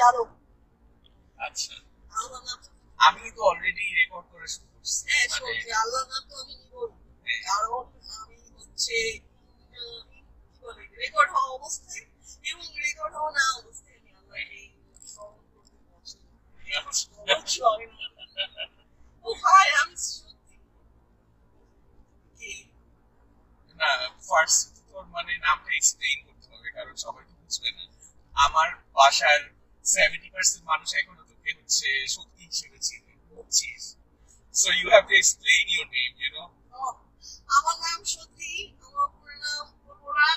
যাদব। আচ্ছা, আল্লাহ নাম আমি কিন্তু অলরেডি রেকর্ড করে শুরু করছি। হ্যাঁ মানে শুনছি, আল্লাহ নাম তো আমি নিব, হ্যাঁ, কারণ আমি হচ্ছে কি বলে রেকর্ড হওয়া অবস্থায় এবং রেকর্ড হওয়া না অবস্থায় আমি আল্লাহকে স্মরণ করতে পছন্দ করি। ও ভাই আমি সত্যি কি না, ফার্স্ট তোর মানে নামটা এক্সপ্লেইন করতে হবে, কারণ সবাই তো বুঝবে না। আমার বাসার 70% মানুষ এখনো তোকে হচ্ছে শক্তি হিসেবে চিনে, বুঝছিস? So you have to explain your name, you know? ও, আমার নাম সত্যি, আমার পুরো নাম বলবোরা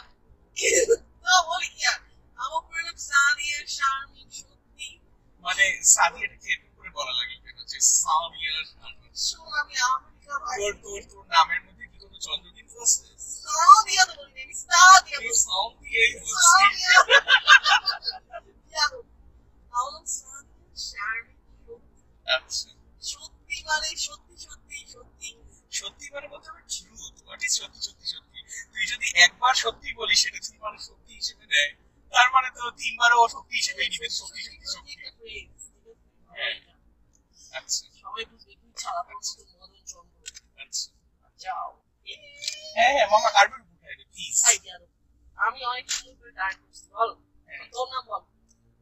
না বলি কি আর, আমার পুরো নাম সাদিয়া শারমিন সত্যি। মানে সাদিয়াটাকে এরকম করে বলা লাগে কেন, যে সামিয়া শারমিন? শোন আমি আমেরিকা ভাই, তোর নামের মধ্যে কি কোনো চন্দ্রবিন্দু আছে? সাদিয়া তো বলি আমি সাদিয়া তুই বলছি, সামিয়াই বলছিস। সাদিয়া যাদব। আমার নাম সাদিয়া শারমিন সত্যি। আচ্ছা, সত্যি মানে সত্যি সত্যি সত্যি। সত্যি মানে বলতে হবে ট্রুথ। হোয়াট ইজ সত্যি সত্যি সত্যি? তুই যদি একবার সত্যি বলিস সেটা যদি মানুষ সত্যি হিসেবে নেয়, তার মানে তো তিনবারও সত্যি হিসেবেই নিবে। সত্যি সত্যি সত্যি। হ্যাঁ, আচ্ছা সবাই বুঝবে তুই ছাড়া তোর মতো মদন চন্দ্র। আচ্ছা। যাও হ্যাঁ হ্যাঁ মামা, কার্টুন উঠাই প্লিজ। তাই যাদব। আমি অনেক সুন্দর করে ডান করছি, বল তোর নাম বল।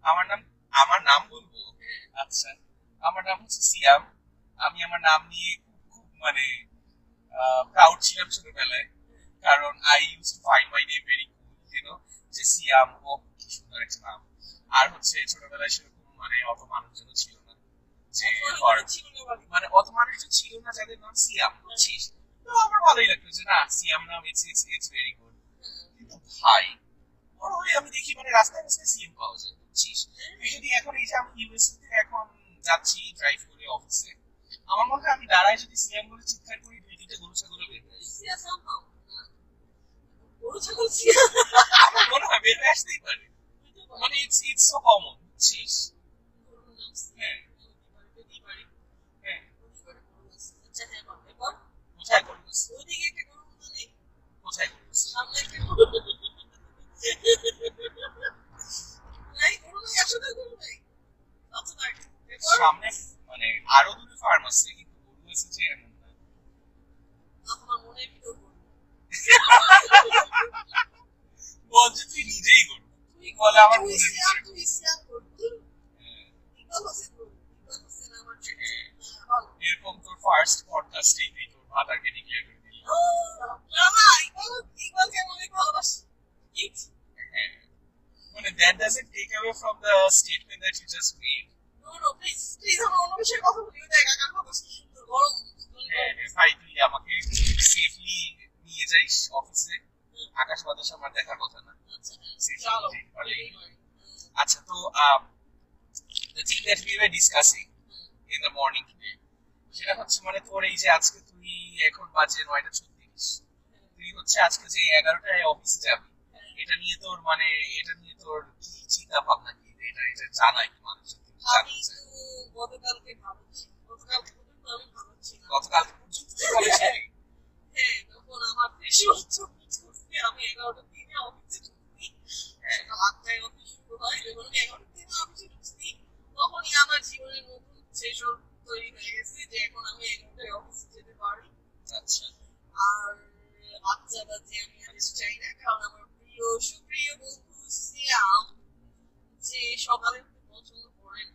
আমার নাম, আমার নাম বলবো? আচ্ছা, আমার নাম হচ্ছে সিয়াম। আমি আমার নাম নিয়ে খুব খুব মানে প্রাউড ছিলাম ছোটবেলায়, কারণ I used to find my name very cool, you know, যে সিয়াম, ও কি সুন্দর একটা নাম। আর হচ্ছে ছোটবেলায় সেরকম মানে অত মানুষজন ছিল না, যে মানে অত মানুষজন ছিল না যাদের নাম সিয়াম, বুঝছিস? তো আমার ভালোই লাগতো যে না, সিয়াম নাম ইটস ভেরি গুড। কিন্তু ভাই, বড় হয়ে আমি দেখি মানে রাস্তায় রাস্তায় সিএম পাওয়া যায়, বুঝছিস? তুই যদি এখন এই যে আমি ইউএসএ তে এখন যাচ্ছি ড্রাইভ করে অফিসে, আমার মনে হয় আমি দাঁড়ায় যদি সিএম বলে চিৎকার করি, দুই তিনটে গরু ছাগল বের হয়ে আসবে। আমার মনে হয় বের হয়ে আসতেই পারে। মানে ইটস সো কমন, বুঝছিস? হ্যাঁ হ্যাঁ। কোথায় করবো? কোথায় করবো? সামনে মানে আরো দুটো ফার্ম আছে, কিন্তু গরু আছে যে এমন না। বল যে তুই নিজেই গরু, তুই বলে আমার মনের ভিতরে গরু। হ্যাঁ, এরকম তোর ফার্স্ট পডকাস্টেই তুই তোর ভাতাকে ডিক্লেয়ার করে দিলি। হ্যাঁ, মানে that doesn't take away from the statement that you just made. হ্যাঁ, ভাই তুই আমাকে সেফলি নিয়ে যাইস অফিসে, আকাশ বাতাস আমার দেখার কথা না। আচ্ছা, তো the thing that we were discussing in the morning today, সেটা হচ্ছে মানে তোর এই যে আজকে তুই এখন বাজে 9:36, তুই হচ্ছে আজকে যে 11টায় অফিসে যাবি, এটা নিয়ে তোর মানে এটা নিয়ে তোর কি চিন্তা ভাবনা, কি এটা এটা জানাই কি মানুষ আমি তো গতকালকে ভাবছি, গতকালকে পর্যন্ত আমি ভাবছি গতকাল পর্যন্ত তুই বলেছিলি? হ্যাঁ, তখন আমার দেশে আমি 11টার দিনে অফিসে ঢুকছি, সকাল 8টায় অফিস শুরু হয়, যখন আমি 11টার দিনে অফিসে ঢুকছি তখনই আমার জীবনের নতুন সেশন তৈরি হয়ে গেছে যে এখন আমি 11টায় অফিসে যেতে পারি। আচ্ছা, আর বাচ্চা বাজে আমি আর চাই না, কারণ আমার প্রিয় সুপ্রিয় বন্ধু সিয়াম যে সকালে উঠতে পছন্দ করে না,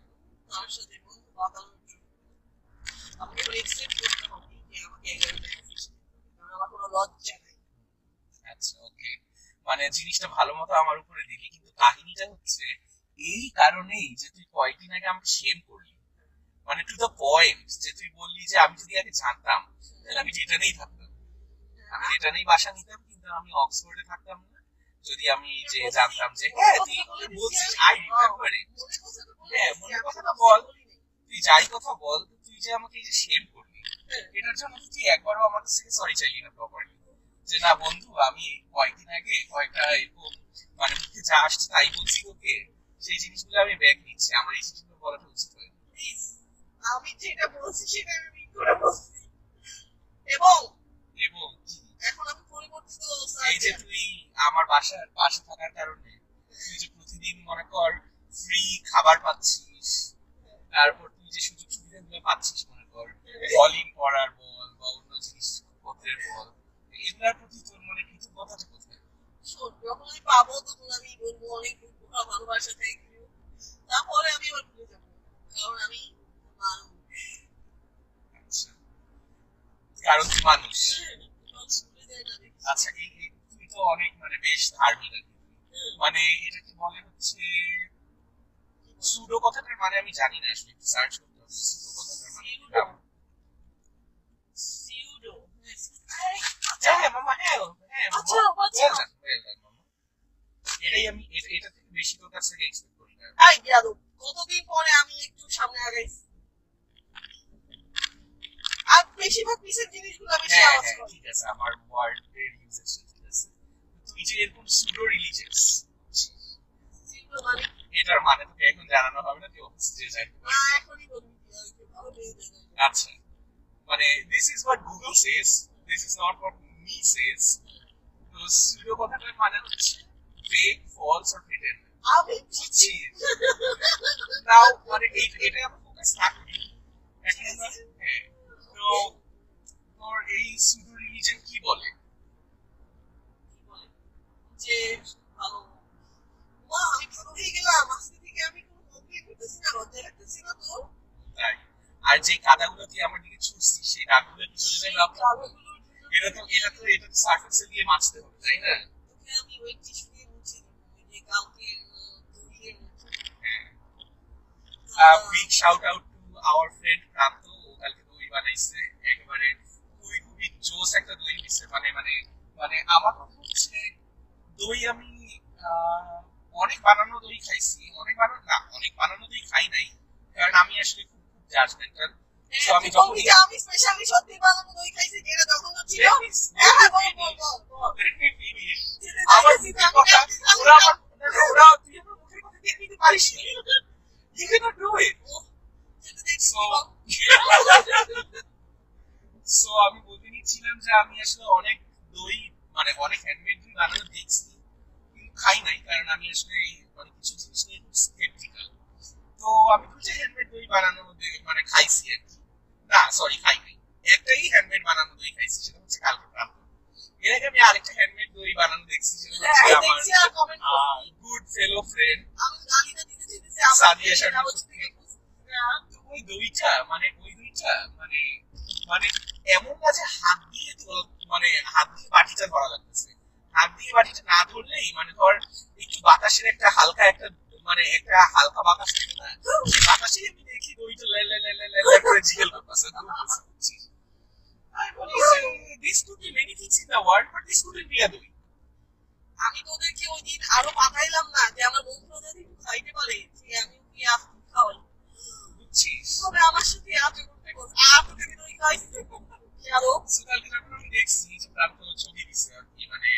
তার সাথে বন্ধু বাঁধানোর জন্য আমাকে এক্সেপ্ট করতে হবে যে আমাকে 11টায় অফিস যেতে হবে, কারণ আমার কোনো লজ্জা নাই। আচ্ছা, ওকে। মানে জিনিসটা ভালো মতো আমার উপরে দিলি, কিন্তু কাহিনীটা হচ্ছে এই কারণেই যে তুই কয়েকদিন আগে আমাকে শেম করলি, মানে টু দ্য পয়েন্ট, যে তুই বললি যে আমি যদি আগে জানতাম তাহলে আমি ডেটানেই থাকতাম, আমি ডেটানেই বাসা নিতাম, কিন্তু আমি অক্সফোর্ডে থাকতাম না যদি আমি যে জানতাম যে হ্যাঁ তুই এগুলো বলছিস, আই রিমেম্বার ইট। হ্যাঁ, মনের কথাটা বল, তুই যাই কথা বল, তুই যে আমাকে এই যে শেম করলি, এটার জন্য তুই একবারও আমার কাছ থেকে সরি চাইলি না প্রপারলি, যে না বন্ধু আমি কয়েকদিন আগে কয়েকটা এরকম মানে মুখে যা আসছে তাই বলছি তোকে, সেই জিনিসগুলো আমি ব্যাক নিচ্ছি, আমার এই জিনিসগুলো বলাটা উচিত হয়। আমি যেটা বলছি সেটা আমি মিন করে বলছি, এবং এবং এখন আমি পরিবর্তিত এই যে তুই আমার বাসার পাশে থাকার কারণে তুই যে প্রতিদিন মনে কর ফ্রি খাবার পাচ্ছিস, তারপর তুই যে সুযোগ সুবিধাগুলো পাচ্ছিস, মনে কর কলিং করার বল বা অন্য জিনিসপত্রের বল, এগুলোর প্রতি তোর মনে কৃতজ্ঞতাটা কোথায়? শোন, যখন আমি পাবো তখন আমি বলবো অনেক ভালোবাসা, থ্যাংক ইউ। তারপরে আমি আবার ভুলে যাবো, কারণ আমি মানুষ। আচ্ছা, কারণ তুই মানুষ। মানুষ ভুলে যায় না, দেখিস। আচ্ছা, তুই তো অনেক মানে বেশ ধার্মিক আর কি। মানে এটা কি বলে হচ্ছে সুডো কথাটার মানে আমি জানি না, আসলে একটু সার্চ করতে হবে সুডো কথাটার মানে কি। সিউডো। হ্যাঁ মামা, হ্যাঁ হ্যাঁ মামা, আচ্ছা, আচ্ছা। well done, well done, মামা। এটাই আমি এটা থেকে বেশি তোর কাছ থেকে এক্সপেক্ট করি না। এই বেয়াদব, কতদিন পরে আমি একটু সামনে আগাইছি। আর বেশিরভাগ পিসের জিনিসগুলো আমি হ্যাঁ শেয়ার হ্যাঁ করি। ঠিক আছে, আমার ওয়ার্ডের ইউজেজ ঠিক আছে। তুই যে এরকম সুডো রিলিজিয়াস, সিউডো মানে এটার মানে তোকে এখন জানানো হবে না, তুই অফিসে যাইতে না, পারবি। এখনই বলবি, ভালো পেয়ে যাবে। আচ্ছা, মানে this is what Google says, this is not what me says. তো সুডো কথাটার মানে হচ্ছে ফেক, ফলস অর প্রিটেন্ড। আমি বুঝছি। নাও মানে এটা আমরা ফোকাস না করি এখন আমরা। হ্যাঁ, তো তোর এই সুডো রিলিজিয়ন কি বলে? কি বলে? যে ভালো। মা, আমি ভালো হয়ে গেলাম, আজকে থেকে আমি কোনো কমপ্লেন করতেছি না, লজ্জা লাগতেছি না তো। তাই, আর যে কাদাগুলো তুই আমার দিকে ছুঁড়ছিস সেই দাগগুলো কি চলে যাবে আপনার? কালোগুলোর জন্য এটা তো সার্ফেসে দিয়ে মাছতে হবে, তাই না? তোকে আমি ওই টিস্যু দিয়ে মুছে দেবো, ওই যে কালকে দইয়ের মতো। Big shout out to our friend Pranto, ও কালকে দই বানাইছে, একেবারে খুবই খুবই জোস একটা দই দিছে। মানে মানে মানে আমার কথা হচ্ছে দই আমি অনেক বানানো দই খাইছি, অনেক বানানো দই খাই নাই, কারণ আমি আসলে খুব খুব জাজমেন্টাল। তো আমি যখন আমি স্পেশালি সত্যি বানানো দই খাইছি, যেটা তখন ছিল। হ্যাঁ, বল, বল, বল, বল। আমার দিদির কথা ওরা ওরা তুই আমার মুখের কথা দেখে নিতে পারিস না। You cannot do it. যেটা দেখছি, So, বল। so আমি বলতে নিচ্ছিলাম যে আমি আসলে অনেক দই মানে অনেক হ্যান্ডমেড দই বানানো দেখছি, কিন্তু খাই নাই, কারণ আমি আসলে এই মানে কিছু জিনিস নিয়ে খুব স্কেপটিক্যাল। তো আমি দুটো হ্যান্ডমেড দই বানানো মানে খাইছি আর কি। না সরি, খাই নাই। একটাই হ্যান্ডমেড বানানো দই খাইছি, সেটা হচ্ছে কালকে প্রান্ত। এর আগে আমি আরেকটা হ্যান্ডমেড দই বানানো দেখছি, সেটা হচ্ছে হ্যাঁ, আমার দেখছি আর comment করছি। গুড ফেলো ফ্রেন্ড আমি গালিটা দিতে চেয়েছি, আমার সাদিয়া মেয়েরা শারমিন হচ্ছে সুপ্রিয়া। থেকে না, ওই দইটা মানে মানে মানে এমন না যে হাত দিয়ে মানে হাত দিয়ে বাটিটা ধরা লাগতেছে, হাত দিয়ে বাটিটা না ধরলেই মানে ধর একটু বাতাসের একটা হালকা একটা মানে একটা হালকা বাতাস থাকে না, সেই বাতাসে আমি দেখি দইটা লে লে লে লে লে লে করে জিগল করতেছে। আমি বলি this could be many things in the world, but this couldn't be a দই। আমি তোদেরকে ওই দিন আরো পাঠাইলাম না যে আমার বন্ধুরা যদি একটু খাইতে পারে, যে আমি ওকে আপনি খাওয়াই। বুঝছিস? তবে আমার সাথে আপনি করতে করতে আপনি থেকে দই খাইছি আরো। So কালকে যখন আমি দেখছি যে প্রান্ত ছবি দিছে আর কি, মানে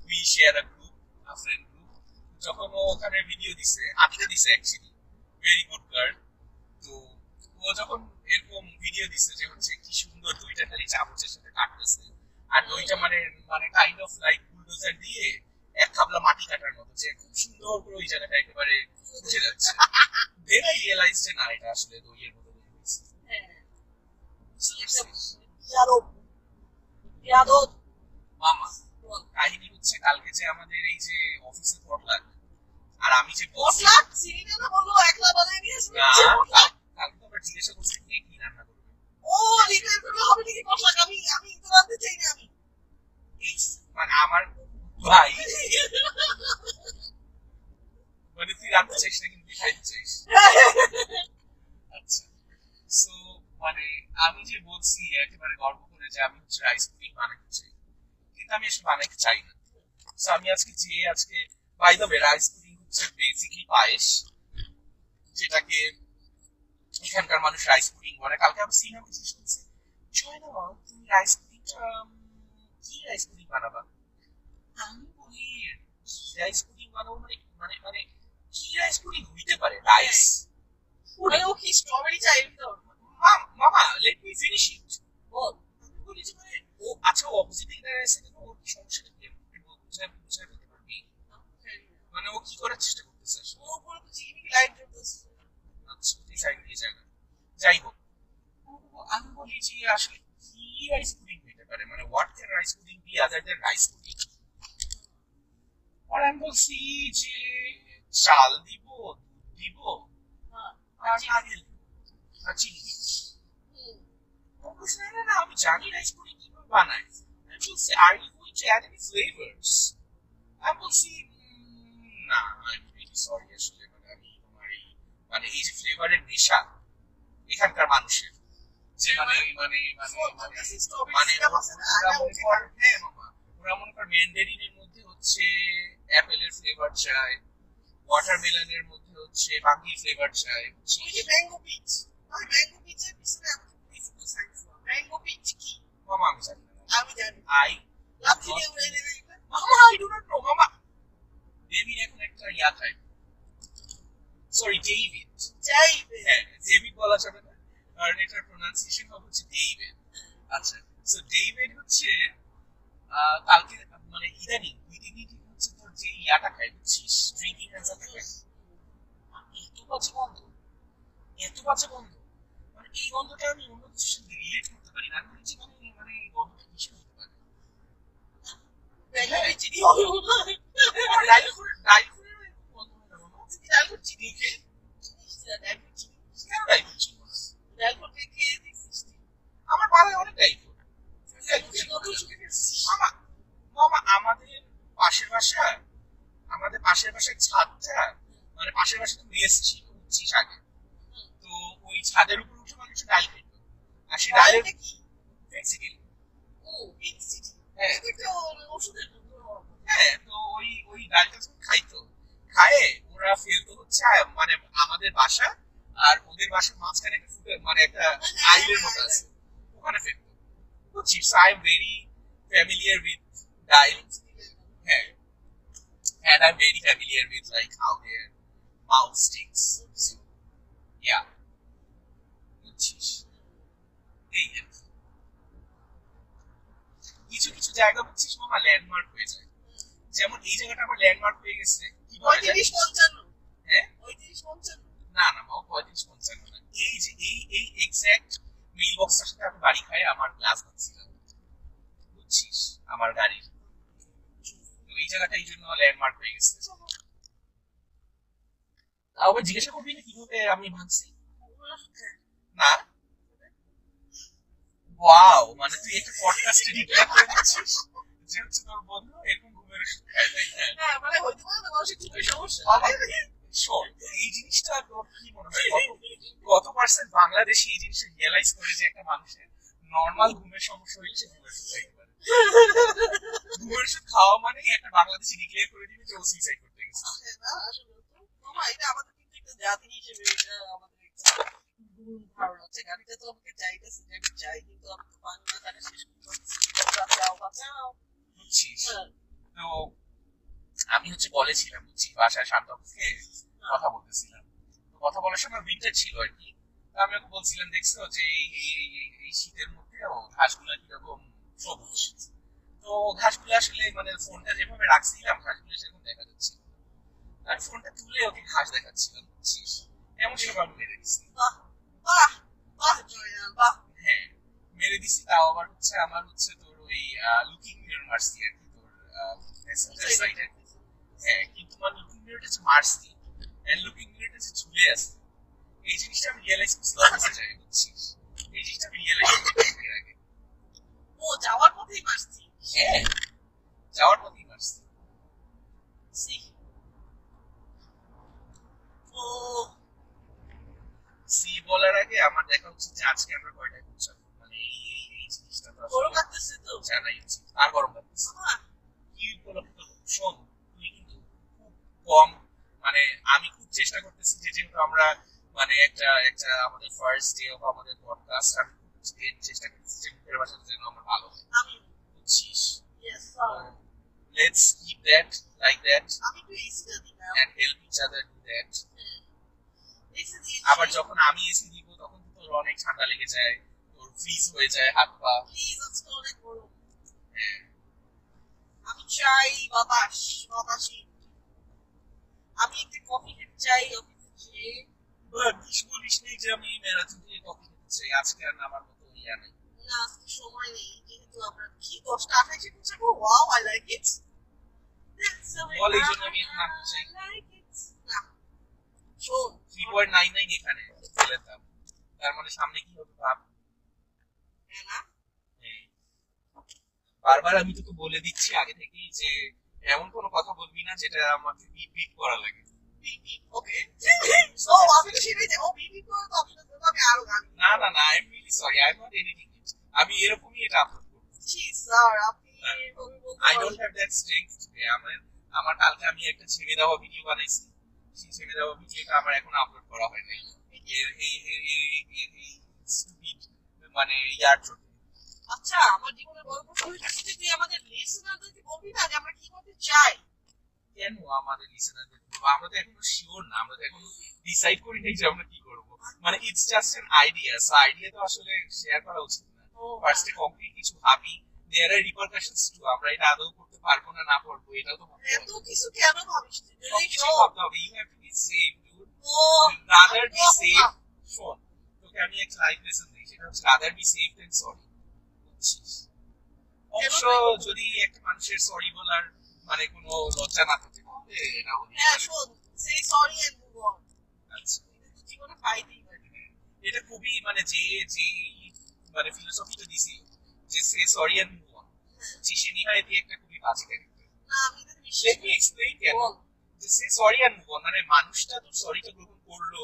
we share a group, a friend group, যখন ও ওখানে ভিডিও দিছে, আমিও দিছে অ্যাকচুয়ালি, ভেরি গুড গার্ল। তো ও যখন এরকম ভিডিও দিছে যে হচ্ছে কি সুন্দর দইটা খালি চামচের সাথে কাটতেছে, আর দইটা মানে মানে কাইন্ড অফ লাইক বুলডোজার দিয়ে এক খাবলা মাটি কাটার মতো, যে খুব সুন্দর করে ওই জায়গাটা একেবারে বুঝে যাচ্ছে। দেন আই রিয়েলাইজ যে না, এটা আসলে দইয়ের মতো দই হয়েছে। মামা, কাহিনী হচ্ছে কালকে যে আমাদের এই যে অফিসে পটলাক, আর আমি যে বস না, কালকে তো আমরা জিজ্ঞাসা করছি কে কি রান্না করবে। এই মানে আমার ভাই, মানে তুই রান্না চাইস না কিন্তু তুই খাইতে চাইস। আচ্ছা, সো মানে আমি যে বলছি একেবারে গর্ব করে যে আমি হচ্ছে রাইস পুডিং বানাতে চাই, কিন্তু আমি আসলে বানাতে চাই না। সো আমি আজকে by the way, rice pudding হচ্ছে বেসিকলি পায়েস, যেটাকে এখানকার মানুষ রাইস পুডিং বলে। কালকে আমি সিনেমা জিজ্ঞেস করছি, চয়না তুমি রাইস পুডিংটা কি রাইস পুডিং বানাবা? আমি বলি কি রাইস পুডিং বানাবো মানে মানে মানে কি রাইস পুডিং হইতে পারে? রাইস মামা, লেট মি ফিনিশ ইট। আমি বলি যে মানে ও আচ্ছা, ও অপোজিটে দাঁড়ায় আছে, কিন্তু ওর কি সমস্যাটা কি? বুঝায় বুঝায় বলতে পারবি? মানে ও কি করার চেষ্টা করতেছে? করতেছে আসলে। ওর উপরে তো চিনি লাইট জ্বলতেছে। আচ্ছা এই সাইড দিয়ে যায় না, যাই হোক। তো আমি বলি যে আসলে কি রাইস পুডিং হইতে পারে, মানে what can rice pudding be other than rice pudding. আর আমি বলছি যে চাল দিব, দুধ দিব, হ্যাঁ, আর চিনি নারকেল দিব, আর চিনি দিব। ও বলছে, না না না, আমি জানি রাইস পুডিং কিভাবে বানায়। আমি বলছি, are you going to add any flavours? আমি বলছি, না, আই এম রিয়েলি সরি আসলে, মানে আমি তোমার এই মানে এই যে ফ্লেভারের নেশা এখানকার মানুষের, যে মানে মানে মানে মানে মানে ওরা মনে কর, হ্যাঁ মামা, ওরা মনে কর ম্যান্ডারিনের মধ্যে হচ্ছে অ্যাপেলের ফ্লেভার চায়, ওয়াটারমেলনের মধ্যে হচ্ছে বাঙ্গি ফ্লেভার চায়, ওই যে ম্যাঙ্গো পিচ, ওই ম্যাঙ্গো পিচের পিছনে আমাকে প্লিজ একটু সায়েন্স দাও। ম্যাঙ্গো পিচ কি? মামা আমি জানি না, আমি জানি। আই লাচ্ছি দিয়ে উড়ে দেবে এগুলো। মামা আই ডু নট নো মামা। ডেভিড এখন একটা ইয়া খায়, সরি ডেভিড, যাইবে। হ্যাঁ ডেভিড বলা যাবে না, কারণ এটার প্রোনাউন্সিয়েশন হবে হচ্ছে ডেভিড। আচ্ছা, সো ডেভিড হচ্ছে কালকে মানে ইদানিং দুই দিনই ঠিক হচ্ছে তোর যে ইয়াটা খাই বুঝছিস, ড্রিঙ্কিং হ্যান্ডসারটা খাই, এত বাজে গন্ধ, এত বাজে গন্ধ, মানে এই গন্ধটা আমি অন্য কিছুর সাথে রিলেট করতে পারি না। আমি বলি যে মানে মানে এই গন্ধটা কিসের হতে পারে? ম্যাঙ্গো পিচ চিনি হবে না। ডাইলকুরের এরকম গন্ধ হয় না মামা? তুমি ডালপুর চিনি খেয়ে চিনিস না, ডালপুর চিনি। কেন ডাইলকুর চিনি না? ডালপুর খেয়ে দেখছিস তুই? আমার পাড়ায় অনেক ডাইলকুর। ডালপুরের গন্ধ শুকে গেছিস? মামা মামা আমাদের পাশের বাসা, আমাদের পাশের বাসায় ছাদটা, মানে পাশের বাসায় তো মেস ছিল বুঝছিস আগে, তো ওই ছাদের উপর উঠে মানুষ ডাল খেত, আর সে ডালের ডালটা কি? বেসিক্যালি, ও, পিচ চিনি। হ্যাঁ এটা তো ওষুধের গন্ধ হওয়ার কথা। হ্যাঁ, তো ওই ওই ডালটা যখন খাইতো, খায়ে ওরা ফেলতো হচ্ছে মানে আমাদের বাসা আর ওদের বাসার মাঝখানে একটা মানে একটা আইলের মতো আছে, ওখানে ফেলতো বুঝছিস। I am very familiar with ডাইল, হ্যাঁ, and I'm very familiar with like how their mouth stinks. So, yeah, বুঝছিস? এই আর কি। কিছু কিছু জায়গা বুঝছিস মামা ল্যান্ডমার্ক হয়ে যায়, যেমন এই জায়গাটা আমার ল্যান্ডমার্ক হয়ে গেছে কি বলে জানিস? 35-55 হ্যাঁ 35-55 না না মামা 35-55 না, এই যে এই এক্সাক্ট মেইল বক্সটার সাথে আমি বাড়ি খাই আমার গ্লাস ভাঙছিলাম বুঝছিস আমার গাড়ির, তো এই জায়গাটা এই জন্য ল্যান্ডমার্ক হয়ে গেছে। আবার জিজ্ঞাসা করবি না কিভাবে আমি ভাঙছি? না, ওয়াও, মানে তুই একটা পডকাস্টে ডিক্লেয়ার করে দিচ্ছিস যে হচ্ছে তোর বন্ধু এরকম ঘুমের ওষুধ খায়, তাই না? হ্যাঁ, মানে হইতে পারে না, মানুষের খুবই সমস্যা। শোন, এই জিনিসটা তোর কি মনে হয় কত পার্সেন্ট বাংলাদেশি এই জিনিসটা রিয়েলাইজ করে যে একটা মানুষের নর্মাল ঘুমের সমস্যা হলে সে ঘুমের ওষুধ খাইতে পারে? ঘুমের ওষুধ খাওয়া মানে একটা বাংলাদেশি ডিক্লেয়ার করে দিবে যে ও সুইসাইড করতে গেছে। আসলে না, আসলে তো মামা, এটা আমাদের কিন্তু একটা জাতি হিসেবে এটা আমাদের একটা ভুল ধারণা আছে। গাড়িটা তো আমাকে চাইতেছে যে আমি চাই, কিন্তু আমি তো পানি না তারা শেষ করতে পারছি। বাঁচাও বাঁচাও। বুঝছিস? হ্যাঁ, তো আমি হচ্ছে বলেছিলাম বুঝছিস, বাসায় শান্তকে কথা বলতেছিলাম, তো কথা বলার সময় উইন্টার ছিল আর কি, তো আমি ওকে বলছিলাম দেখছো যে এই শীতের মধ্যেও ঘাসগুলো কিরকম সবুজ, তো ঘাসগুলো আসলে মানে ফোনটা যেভাবে রাখছিলাম ঘাসগুলো সেরকম দেখা যাচ্ছে, আর ফোনটা তুলে ওকে ঘাস দেখাচ্ছিলাম বুঝছিস, এমন সময় আমি মেরে দিচ্ছি। বাহ বাহ বাহ জয়াল বাহ। হ্যাঁ মেরে দিছি, তাও আবার হচ্ছে আমার হচ্ছে তোর ওই লুকিং মিরর মারছি আর কি, তোর মেসেঞ্জার সাইডে। হ্যাঁ কিন্তু আমার লুকিং মিররটা হচ্ছে মারছি, এন্ড লুকিং মিররটা যে ঝুলে আছে, এই জিনিসটা আমি রিয়েলাইজ করছি অফিসে যাই বুঝছিস, এই জিনিসটা আমি রিয়েলাইজ করছি এর আগে। ও যাওয়ার পথেই মারছি। হ্যাঁ যাওয়ার পথেই মারছি। সি ও সি বলার আগে আমার দেখা উচিত যে আজকে আমরা কয়টায় পৌঁছাবো, মানে এই জিনিসটা তো গরম আসলে লাগতেছে তো জানাই উচিত। আর গরম লাগতেছে মামা। কি উপলব্ধ? শোন তুই কিন্তু খুব কম, মানে আমি খুব চেষ্টা করতেছি যে যেহেতু আমরা মানে একটা একটা আমাদের ফার্স্ট ডে অফ আমাদের পডকাস্ট, আমি খুব চেষ্টা করতেছি যে মুখের ভাষাটা যেন আমার ভালো হয় আমি বুঝছিস। Yes sir. Let's keep that like that আমি একটু এসিটা দিলাম। and help each other do that. AC দিয়েছি। আবার যখন আমি এসে দিব তখন তো তোর অনেক ঠান্ডা লেগে যায়, তোর ফ্রিজ হয়ে যায় হাত পা। প্লিজ আজকে অনেক গরম। হ্যাঁ, আমি চাই বাতাস, বাতাসই। আমি একটা কফি খেতে চাই অফিসে যেয়ে। বিশ বলিস নেই যে আমি ম্যারাথন দিয়ে কফি খেতে চাই, আজকে আর আমার মতো ইয়া নেই। না আজকে সময় নেই, যেহেতু আমরা কি 10টা 28 করতে যাবো। Wow, I like it. বল এই জন্য আমি এখন আনতে চাই। না শোন, 3.99 এখানে তেলের দাম, তার মানে সামনে কি হবে ভাব। হ্যাঁ না হ্যাঁ। বারবার আমি তোকে বলে দিচ্ছি আগে থেকেই যে এমন কোনো কথা বলবি না যেটা আমাকে বিপ বিপ করা লাগে। ওকে। ও আমি তো সেটাই যে ও বিবি করে তো অপশন তো আমি আরো গান। না না না, I am really sorry, I am not editing it. আমি এরকমই এটা আপলোড করব। জি স্যার, আপনি I don't have that strength today. আমার কালকে আমি একটা ছেড়ে দেওয়া ভিডিও বানাইছি, সেই ছেড়ে দেওয়া ভিডিওটা আমার এখন আপলোড করা হয় নাই এই স্টুপিড মানে ইয়ার জন্য। আচ্ছা, আমার জীবনের বড় প্রশ্ন হচ্ছে তুই আমাদের লিসেনারদেরকে বলবি না যে আমরা কি করতে চাই? কেন আমাদের লিসেনারদের বলবো? আমরা তো এখনো শিওর না, আমরা তো এখনো ডিসাইড করি নাই যে আমরা কি করব। মানে it's just an idea, so idea তো আসলে শেয়ার করা উচিত না। ফার্স্টে কমপ্লিট কিছু ভাবি, দেয়ার আর রিপারকাশনস টু। আমরা এটা আদৌ করতে পারবো না না পারবো এটাও তো ভাবতে এত হবে। কিছু কেন ভাবিস তুই? সবকিছু ভাবতে হবে। You have to be safe dude, rather be safe. শোন, তোকে আমি একটা লাইফ লেসন দিই, সেটা হচ্ছে rather be safe than sorry. বুঝছিস? অবশ্য যদি একটা মানুষের সরি বলার মানে কোনো লজ্জা না থাকে তাহলে এটা হতে হ্যাঁ পারে। শোন, সেই সরি এন্ড মুভ অন। আচ্ছা, এটা তো জীবনে পাইতেই পারি। এটা খুবই মানে যে যে মানে ফিলোসফিটা দিছি যে সে সরি এন্ড মুভ অন, সে নিহায়তি একটা খুবই বাজে ক্যারেক্টার। না আমি তো বিশ্বাস লেট মি এক্সপ্লেইন কেন। যে সে সরি এন্ড মুভ অন মানে মানুষটা তো সরিটা গ্রহণ করলো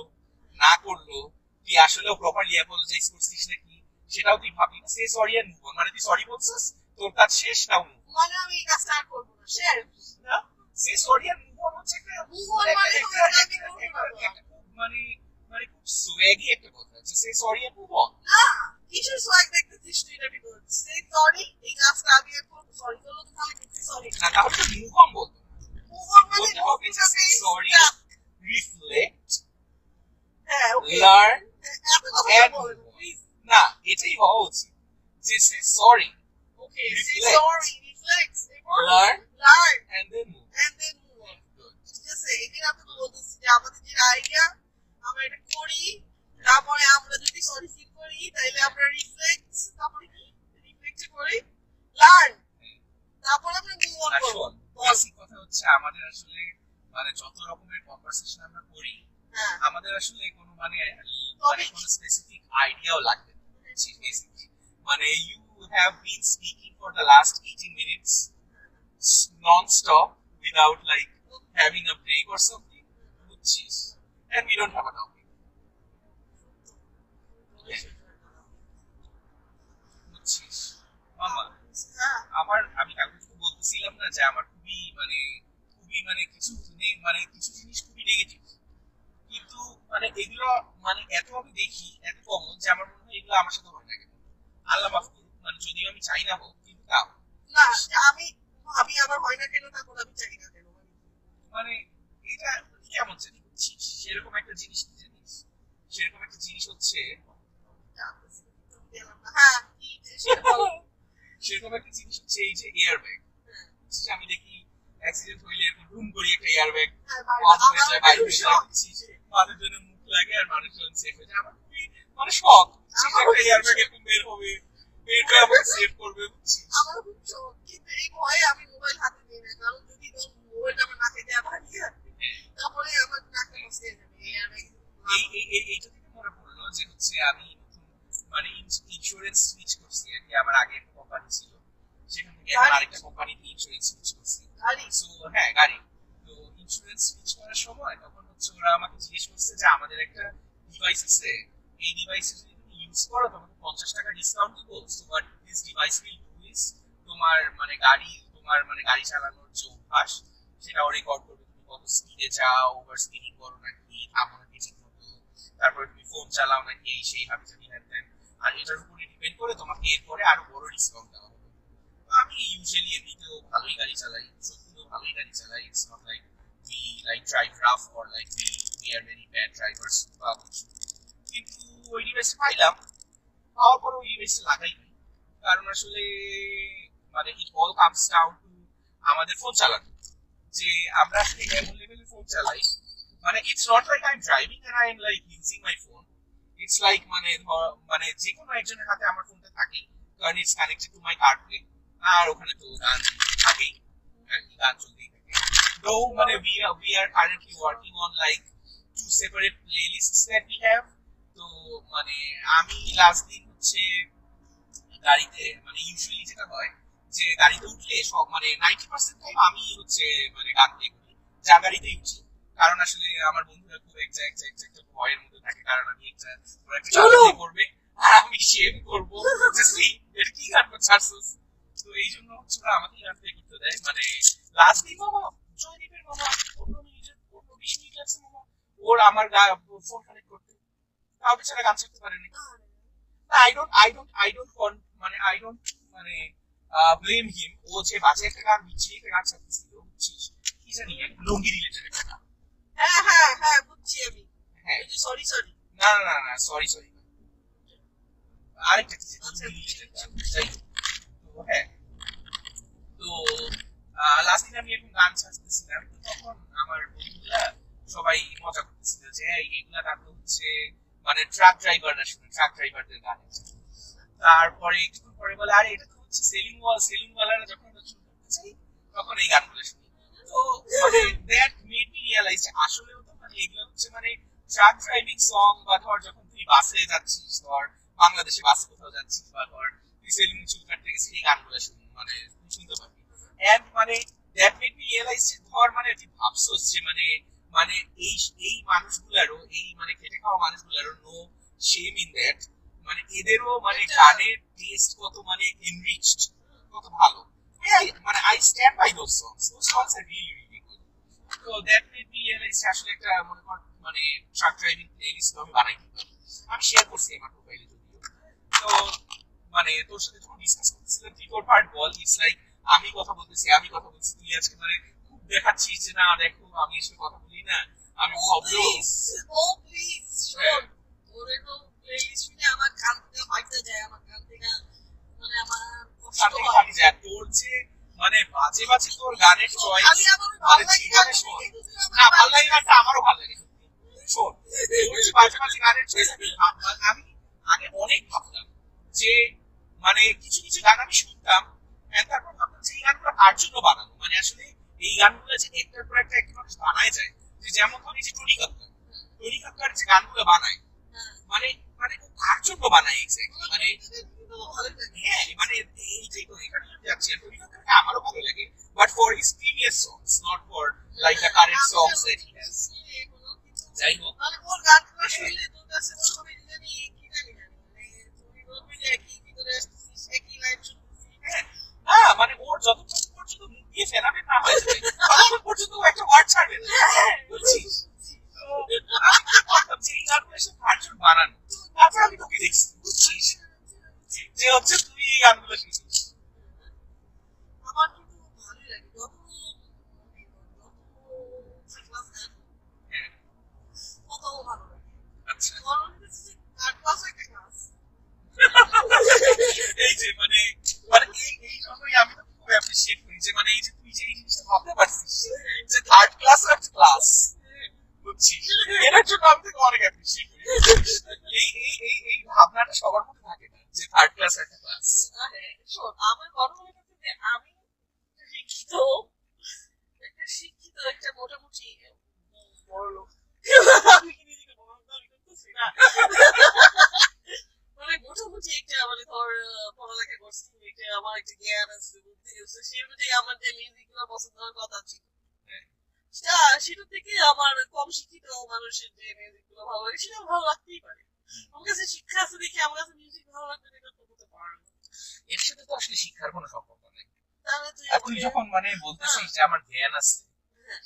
না করলো, তুই আসলেও প্রপারলি অ্যাপোলোজাইজ করছিস নাকি সেটাও তুই ভাবি না। Say sorry and move on মানে তুই সরি বলছিস, তোর কাজ শেষ, নাও move on। মানে আমি কাজ স্টার্ট করবো না, শেয়ার না, say sorry and move on হচ্ছে একটা Move on মানে তো আমি করবো না। একটা খুব মানে মানে খুব সোয়াগি একটা কথা যে সে সরি এন্ড মুভ অন। না, কিসের সোয়াগ দেখতেছিস তুই এটা ভিতর? সে সরি, এই কাজটা আমি এখন সরি করলো তো তাহলে কিন্তু সরি না, তাহলে তো মুভ অন বলতো না, মুভ অন মানে বলতে হবে যে সে সরি, রিফ্লেক্ট, হ্যাঁ ওকে, লার্ন এত কথা and বলেন move on। প্লিজ। না, এটাই হওয়া উচিত যে সে সরি, ওকে, সে Reflect. Sorry, reflex, Learn. Learn and then move on। And then move on. Good. ঠিক আছে, এখানে আপনি তো বলতেছি যে আমাদের যে আইডিয়া আমরা এটা করি, তারপরে আমরা যদি সরি ফিল করি তাহলে আমরা রিফ্লেক্ট, তারপরে কি রিফ্লেক্ট করি, লার্ন, তারপরে আমরা মুভ অন আর করব। শোন, বল। বেসিক কথা হচ্ছে আমাদের আসলে মানে যত রকমের কনভারসেশন আমরা করি, হ্যাঁ আমাদের আসলে কোনো মানে Topic. কোনো স্পেসিফিক আইডিয়াও লাগবে না। বেসিকলি মানে you have been speaking for the last 18 minutes non-stop without like having a break or something, বুঝছিস? And we don't have a topic, বুঝছিস? মামা, হ্যাঁ আমি কালকে শুধু বলতেছিলাম না যে আমার খুবই মানে কিছু মানে কিছু জিনিস খুবই নেগেটিভ, কিন্তু মানে এগুলো মানে এত আমি দেখি এত কমন যে আমার মনে হয় এগুলো আমার সাথে হয় না কেন। আল্লাহ মাফ করুক, মানে যদিও আমি চাই না হোক, কিন্তু তাও না, আমি ভাবি আমার হয় না কেন, তখন আমি চাই না কেন। মানে এটা কেমন জানি, বুঝছিস? সেরকম একটা জিনিস কি জানিস, সেরকম একটা জিনিস হচ্ছে হ্যাঁ কি সেটা বল। সেরকম একটা জিনিস হচ্ছে এই যে এয়ার ব্যাগ। আমি দেখি অ্যাক্সিডেন্ট হইলে এরকম বুম করে একটা এয়ার ব্যাগ হ্যাঁ, অফ হয়ে যায়, বাইরে হয়ে যায়, বুঝছিস? মানুষজনের মুখ লাগে আর মানুষজন সেফ হয়ে যায়। আমার খুবই মানে শখ, একটা এয়ার ব্যাগ এরকম বের হবে, বের করে আমাকে সেভ করবে, বুঝছিস? আমারও খুব শখ, কিন্তু এই ভয়ে আমি মোবাইল হাতে নিই না, কারণ যদি মোবাইলটা আমার নাকে দেওয়া ভাঙিয়ে তারপরে আমার নাকটা বসে যাবে। এইটা থেকে মনে পড়লো যে হচ্ছে আমি নতুন মানে ইন্স্যুরেন্স সুইচ করছি আর কি। আমার আগে একটা কোম্পানি ছিল, সেখান থেকে এখন আরেকটা কোম্পানিতে ইন্স্যুরেন্স সুইচ করছি। গাড়ি সো হ্যাঁ, গাড়ি। তো ইন্স্যুরেন্স সুইচ করার সময় তখন হচ্ছে ওরা আমাকে জিজ্ঞেস করছে যে আমাদের একটা ডিভাইস আছে, এই ডিভাইসে যদি তুমি ইউজ করো তোমাকে 50 টাকা ডিসকাউন্ট দিব। So what this device will do is তোমার মানে গাড়ি চালানোর যে অভ্যাস সেটাও রেকর্ড করবে, তুমি কত স্পিডে যাও, ওভার স্পিডিং করো নাকি, থামো নাকি ঠিক মতো, তারপরে তুমি ফোন চালাও নাকি, এই সেই হাবি জাবি হ্যান ত্যান। আর এটার উপরে ডিপেন্ড করে তোমাকে এরপরে আরো বড় ডিসকাউন্ট দেওয়া হবে। তো আমি ইউজুয়ালি এমনিতেও ভালোই গাড়ি চালাই, সত্যিও ভালোই গাড়ি চালাই। It's not like we like drive rough or like we are very bad drivers বা কিছু। কিন্তু ওই ডিভাইসটা পাইলাম, পাওয়ার পরে ওই ডিভাইসটা লাগাই নাই, কারণ আসলে মানে it all comes down to আমাদের ফোন চালানো, যে আমরা আসলে এমন লেভেলের ফোন চালাই মানে it's not like I am driving and I am like using my phone it's like মানে যে কোনো একজনের হাতে আমার ফোনটা থাকে কারণ it's connected to my car play আর ওখানে তো গান থাকেই আর কি গান চলতেই থাকে তো মানে we are currently working on like two separate playlists that we have তো মানে আমি লাস্ট দিন হচ্ছে গাড়িতে মানে ইউজুয়ালি যেটা হয় যে গাড়িতে উঠলে সব মানে 90% টাইম আমি হচ্ছে মানে গান প্লে করি যা গাড়িতেই উঠি কারণ আসলে আমার বন্ধুরা খুব একটা ভয়ের মধ্যে থাকে কারণ আমি একটা গাড়ি করবে আর আমি শেম করবো এটা কি গান ছাড়ছিস তো এই জন্য হচ্ছে ওরা আমাকে গান প্লে করতে দেয় মানে লাস্ট দিন মামা জয়দীপের মামা 15 মিনিট লাগছে মামা ওর আমার ফোন কানেক্ট করতে তাও বেচারা গান ছাড়তে পারেনি I don't want I don't blame him ও যে বাজে একটা গান মিছিয়ে একটা গান ছাড়তেছিল বুঝছিস কি জানি লুঙ্গি রিলেটেড একটা গান হ্যাঁ বুঝছি আমি হ্যাঁ সরি না সরি আরেকটা কি লুঙ্গি রিলেটেড গান যাই হোক। তো হ্যাঁ তো লাস্ট দিন আমি এরকম গান ছাড়তেছিলাম তখন আমার বন্ধুরা সবাই মজা করতেছিল যে এইগুলা গান তো হচ্ছে মানে ট্রাক ড্রাইভারদের গান তারপরে কিছুক্ষণ পরে বলে আরে এটা তো হচ্ছে সেলিং ওয়ালারা যখন আমরা শুরু করতে চাই তখন এই গানগুলো শুনি তো মানে দ্যাট মেড মি রিয়ালাইজ আসলে তো মানে এগুলো হচ্ছে মানে ট্রাক ড্রাইভিং সং বা ধর যখন তুই বাসে যাচ্ছিস ধর বাংলাদেশে বাসে কোথাও যাচ্ছিস বা ধর তুই সেলিং চুল কাটতে গেছিস এই গানগুলো মানে শুনতে পারবি এন্ড মানে দ্যাট মেড মি রিয়ালাইজ যে ধর মানে তুই ভাবছস যে মানে এই মানুষগুলারও এই মানে খেটে খাওয়া মানুষগুলারও নো শেম ইন দ্যাট মানে এদেরও মানে গানের টেস্ট কত মানে এনরিচড কত ভালো মানে I stand by those songs are really good তো দ্যাট মেড মি রিয়ালাইজ আসলে একটা মনে কর মানে ট্রাক ড্রাইভিং প্লেলিস্ট আমি বানাইতে পারি আমি শেয়ার করছি আমার প্রোফাইলে যদিও তো মানে তোর সাথে যখন ডিসকাস করতেছিলাম তুই তোর পার্ট বল ইটস লাইক আমি কথা বলছি তুই আজকে মানে খুব দেখাচ্ছিস যে না দেখো আমি এসে কথা বলি না আমি ভদ্র প্লিজ শোন ওরে তো প্লেলিস্ট শুনে আমার কান থেকে ফাইটে যায় আমার কান থেকে মানে আমার কষ্ট ফাটি যায় তোর যে মানে বাজে তোর গানের চয়েস খালি আমার মানে জীবনে শোন না ভালো লাগে না আমারও ভালো লাগে শোন তোর যে বাজে গানের চয়েস আমি আগে অনেক ভাবতাম যে মানে কিছু গান আমি শুনতাম তারপর ভাবতাম যে এই গানগুলো কার জন্য বানানো মানে আসলে এই গানগুলো যে একটার পর একটা মানুষ বানায় যায় যে যেমন ধরি যে টনি কাক্কার যে গানগুলো বানায় মানে ও কার জন্য বানায় এক্স্যাক্টলি মানে হ্যাঁ মানে এইটাই তো এখানে যাচ্ছি টনি কাক্কারকে আমারও ভালো লাগে but for his previous songs not for like the current songs that he has যাই হোক মানে ওর গানগুলো শুনলে তোর কাছে মনে হবে যে আমি কি জানি না তুমি বলবি যে কি করে আসছিস একই লাইন শুনছিস মানে ওর যতক্ষণ পর্যন্ত মুখ দিয়ে ফেরাবে না হয় ততক্ষণ পর্যন্ত একটা ওয়ার্ড ছাড়বে না বুঝছিস আমি কি করতাম যে এই গানগুলো এসে কার্টুন বানানো তারপর আমি তোকে দেখছি বুঝছিস যে হচ্ছে তুই এই গানগুলো শুনছিস আমার কিন্তু ভালোই লাগে যত ক্লাস কত ভালো লাগে আচ্ছা ক্লাস একটা ক্লাস এই যে মানে এই জন্যই আমি তো খুব অ্যাপ্রিশিয়েট করি যে মানে এই যে তুই যে এই জিনিসটা ভাবতে পারছিস যে থার্ড ক্লাস আর ক্লাস বুঝছিস এটার জন্য আমি তোকে অনেক অ্যাপ্রিশিয়েট করি এই ভাবনাটা সবার মধ্যে থাকে না যে থার্ড ক্লাস আর ক্লাস শোন আমার মনে হয় যে আমি একটা মোটামুটি বড় লোক আমি কি নিজেকে বড় দাবি করতেছি না মানে মোটামুটি একটা মানে ধর পড়ালেখা করছি একটা আমার একটা জ্ঞান আছে বুদ্ধি আছে সেই অনুযায়ী আমার যে মিউজিক গুলো পছন্দ হওয়ার কথা ছিল সেটা থেকে আমার কম শিক্ষিত মানুষের যে মিউজিক গুলো ভালো লাগে সেটা ভালো লাগতেই পারে আমার কাছে শিক্ষা আছে দেখে আমার কাছে মিউজিক ভালো লাগবে এটা তো হতে পারে এর সাথে তো আসলে শিক্ষার কোনো সম্পর্ক নেই তাহলে তুই যখন মানে বলতেছিস যে আমার জ্ঞান আছে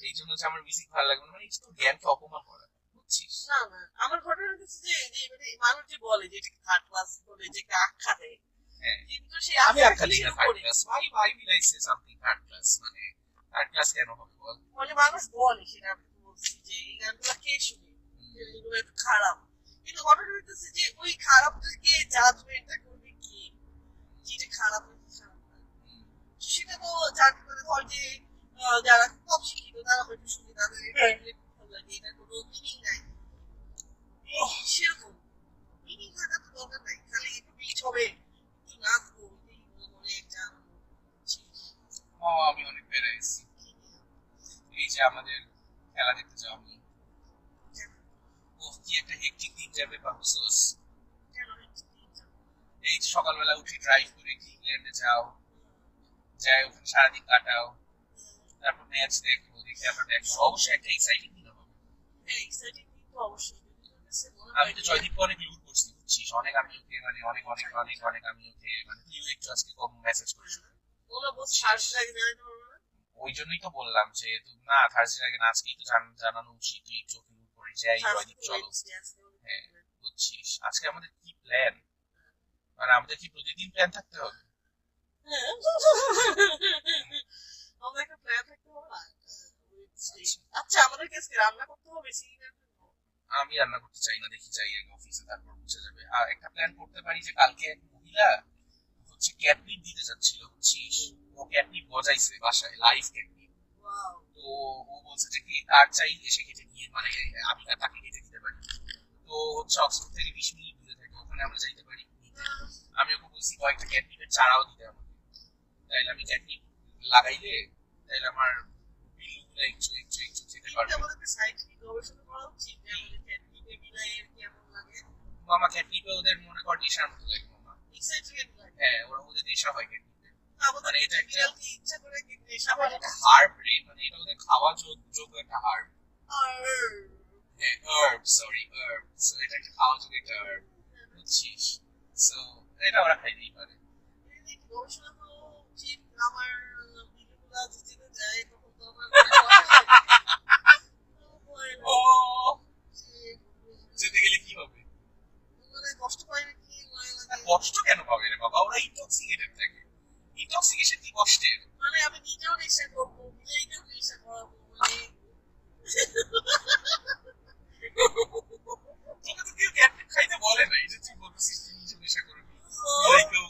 সেই জন্য যে আমার মিউজিক ভালো লাগবে মানে এটা তো জ্ঞানকে অপমান করা বুঝছিস না আমার ঘটনা হচ্ছে যে মানে মানুষ যে বলে যে এটা থার্ড ক্লাস বলে যে আখ্যা দেয় কিন্তু সে আমি আখ্যা দিই না থার্ড ক্লাস ভাই মিলাই সে সামথিং থার্ড ক্লাস মানে থার্ড ক্লাস কেন হবে বল মানে মানুষ বলে সেটা আমি বলছি যে এই গানগুলো কে শুনে এগুলো একটু খারাপ কিন্তু ঘটনা হচ্ছে যে ওই খারাপটাকে জাজমেন্টটা করবে কি যেটা খারাপ সেটা তো জানতে পারে ধর যে যারা কম শিক্ষিত তারা হয়তো শুনে তাদের এটা ভালো লাগে, এটা কোনো মিনিং নাই। সেরকম মিনিং থাকা তো দরকার নাই, খালি একটু বিচ হবে, একটু নাচবো, মনে একটা আমি অনেক বেড়াইছি। এই যে আমাদের খেলা দেখতে যাওয়া নিয়ে, ও কি একটা হেক্টিক দিন যাবে ভাবছোস? এই যে সকালবেলা উঠে ড্রাইভ করে ইংল্যান্ডে যাও, যাই ওখানে সারাদিন কাটাও, তারপর ম্যাচ দেখো, দেখে আবার দেখো, অবশ্যই একটা এক্সাইটিং দিন হবে। এক্সাইটিং তো অবশ্যই। আমি তো জয়দীপকে অনেক লুট করছি, বুঝছিস, অনেক আমি ওকে মানে অনেক অনেক অনেক অনেক আমি ওকে মানে তুইও একটু আজকে কম মেসেজ করিস। ওরা বলছে সার্চ লাগে জানাতে পারবে না, ওই জন্যই তো বললাম যে তুই না থার্সডে আগে না আজকেই তো জানানো উচিত, তুই একটু ওকে লুট করিস যে এই জয়দীপ চলো। হ্যাঁ বুঝছিস, আজকে আমাদের কি প্ল্যান, মানে আমাদের কি প্রতিদিন প্ল্যান থাকতে হবে? আমাদের একটা প্ল্যান থাকতে হবে না? আচ্ছা আমাদের কাছে রান্না করতে হবে আমি রান্না করতে চাই না, দেখি যাই আগে অফিসে, তারপর বুঝে যাবে। আর একটা প্ল্যান করতে পারি যে কালকে এক মহিলা হচ্ছে ক্যাটনিপ দিতে যাচ্ছিল, বুঝছিস, ও ক্যাটনিপ বজাইছে বাসায়, লাইভ ক্যাটনিপ। তো ও বলছে যে কি তার চাই এসে কেটে নিয়ে, মানে আমি তাকে কেটে দিতে পারি। তো হচ্ছে অক্সফোর্ড থেকে 20 মিনিট দূরে থাকে, ওখানে আমরা যাইতে পারি। আমি ওকে বলছি কয়েকটা ক্যাটনিপের চারাও দিতে আমাকে, তাইলে আমি ক্যাটনিপ লাগাইলে তাইলে আমার বিলগুলো একটু একটু একটু যেতে পারবে। আমাদের সাইন্টিফিক গবেষণা করা উচিত যে আমাদের ক্যাটনিপে বিলাইয়ের কেমন লাগে। মামা ক্যাটনিপে ওদের মনে কর নেশার মতো লাগে মামা। এক্সাইটেড লাগে। হ্যাঁ ওরা ওদের নেশা হয় ক্যাটনিপে। মানে এটা একটা ইচ্ছা করে কি নেশা হয়, একটা হার্ব রে, মানে এটা ওদের খাওয়া যোগ্য একটা হার্ব। হ্যাঁ হার্ব, সরি হার্ব, সো এটা একটা খাওয়া যোগ্য একটা হার্ব, বুঝছিস, সো এটা ওরা খাইতেই পারে। গবেষণা তো উচিত। আমার বিলগুলা যেতে যায় তখন তো আমার ও যেতে গেলে কি হবে, মানে কষ্ট পাইবে কি, কষ্ট কেন পাবে রে বাবা, ওরা ইনটক্সিকেটেড থাকে। ইনটক্সিকেশন কি কষ্টের? মানে আমি নিজেও নেশা করবো, নিজেকেও নেশা করাবো, মানে তোকে তো কেউ ক্যাটনিপ খাইতে বলে না, এই যে তুই বলছিস তুই নিজে নেশা করবি, কেউ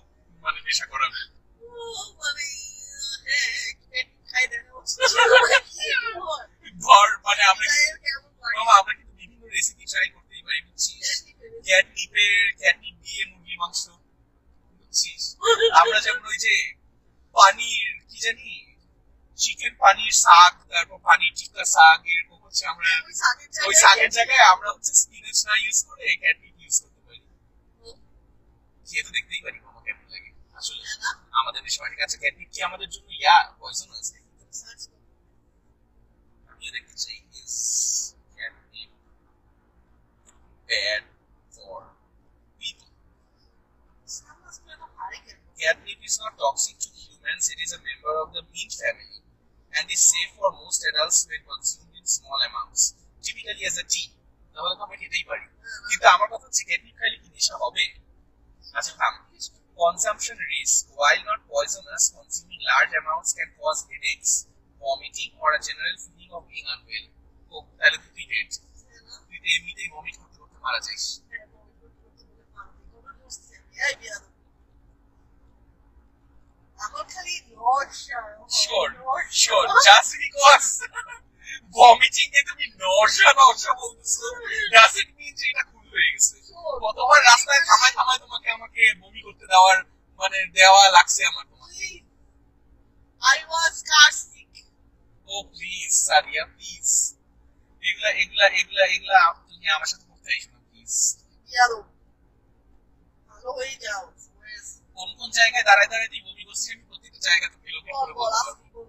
মানে নেশা করাবে মানে হ্যাঁ খাই দেখা হচ্ছে ধর, মানে আমরা মামা আমরা কিন্তু বিভিন্ন রেসিপি ট্রাই করতেই পারি, বুঝছিস, ক্যাটনিপ দিয়ে মুরগির মাংস, বুঝছিস, আমরা যেমন ওই যে পানির কি জানি চিকেন পানির শাক, তারপর পানির টিক্কা শাক, এরকম হচ্ছে আমরা ওই শাকের জায়গায় আমরা হচ্ছে স্পিনাচ না ইউজ করে ক্যাটনিপ ইউজ করতে পারি। খেয়ে তো দেখতেই পারি মামা কেমন লাগে আসলে আমাদের দেশে। ঠিক আছে, ক্যাটনিপ কি আমাদের জন্য পয়জনাস? আমি দেখতে চাই is catnip bad for people? Catnip is not toxic to humans. It is a member of the mint family and is safe for most adults when consumed in small amounts, typically as a tea. তাহলে তো আমরা খেতেই পারি, কিন্তু আমার কথা হচ্ছে catnip খাইলে কি নেশা হবে? আচ্ছা থাম। Consumption risk. While not poisonous, consuming large amounts can cause headaches, vomiting, or a general feeling of being unwell. Oh, তাহলে তো তুই dead. তুই তো এমনিতেই ভমিট করতে করতে মারা যাইস। আমার খালি নরসা, Sure, just because vomiting এ তুমি নরসা বলতেছো, does it mean যে এটা খুব হয়ে গেছে? কতবার রাস্তায় থামায় তোমাকে আমাকে বমি করতে দেওয়া লাগছে আমার তোমাকে। I was car sick. Oh please Sadia, please এগুলা তুমি আমার সাথে করতে আইসো না প্লিজ। ভালো হয়ে যাও। কোন জায়গায় দাঁড়ায় দাঁড়ায় তুই বমি করছিস, আমি প্রত্যেকটা জায়গা তো লোকেট করে বলতে পারবো।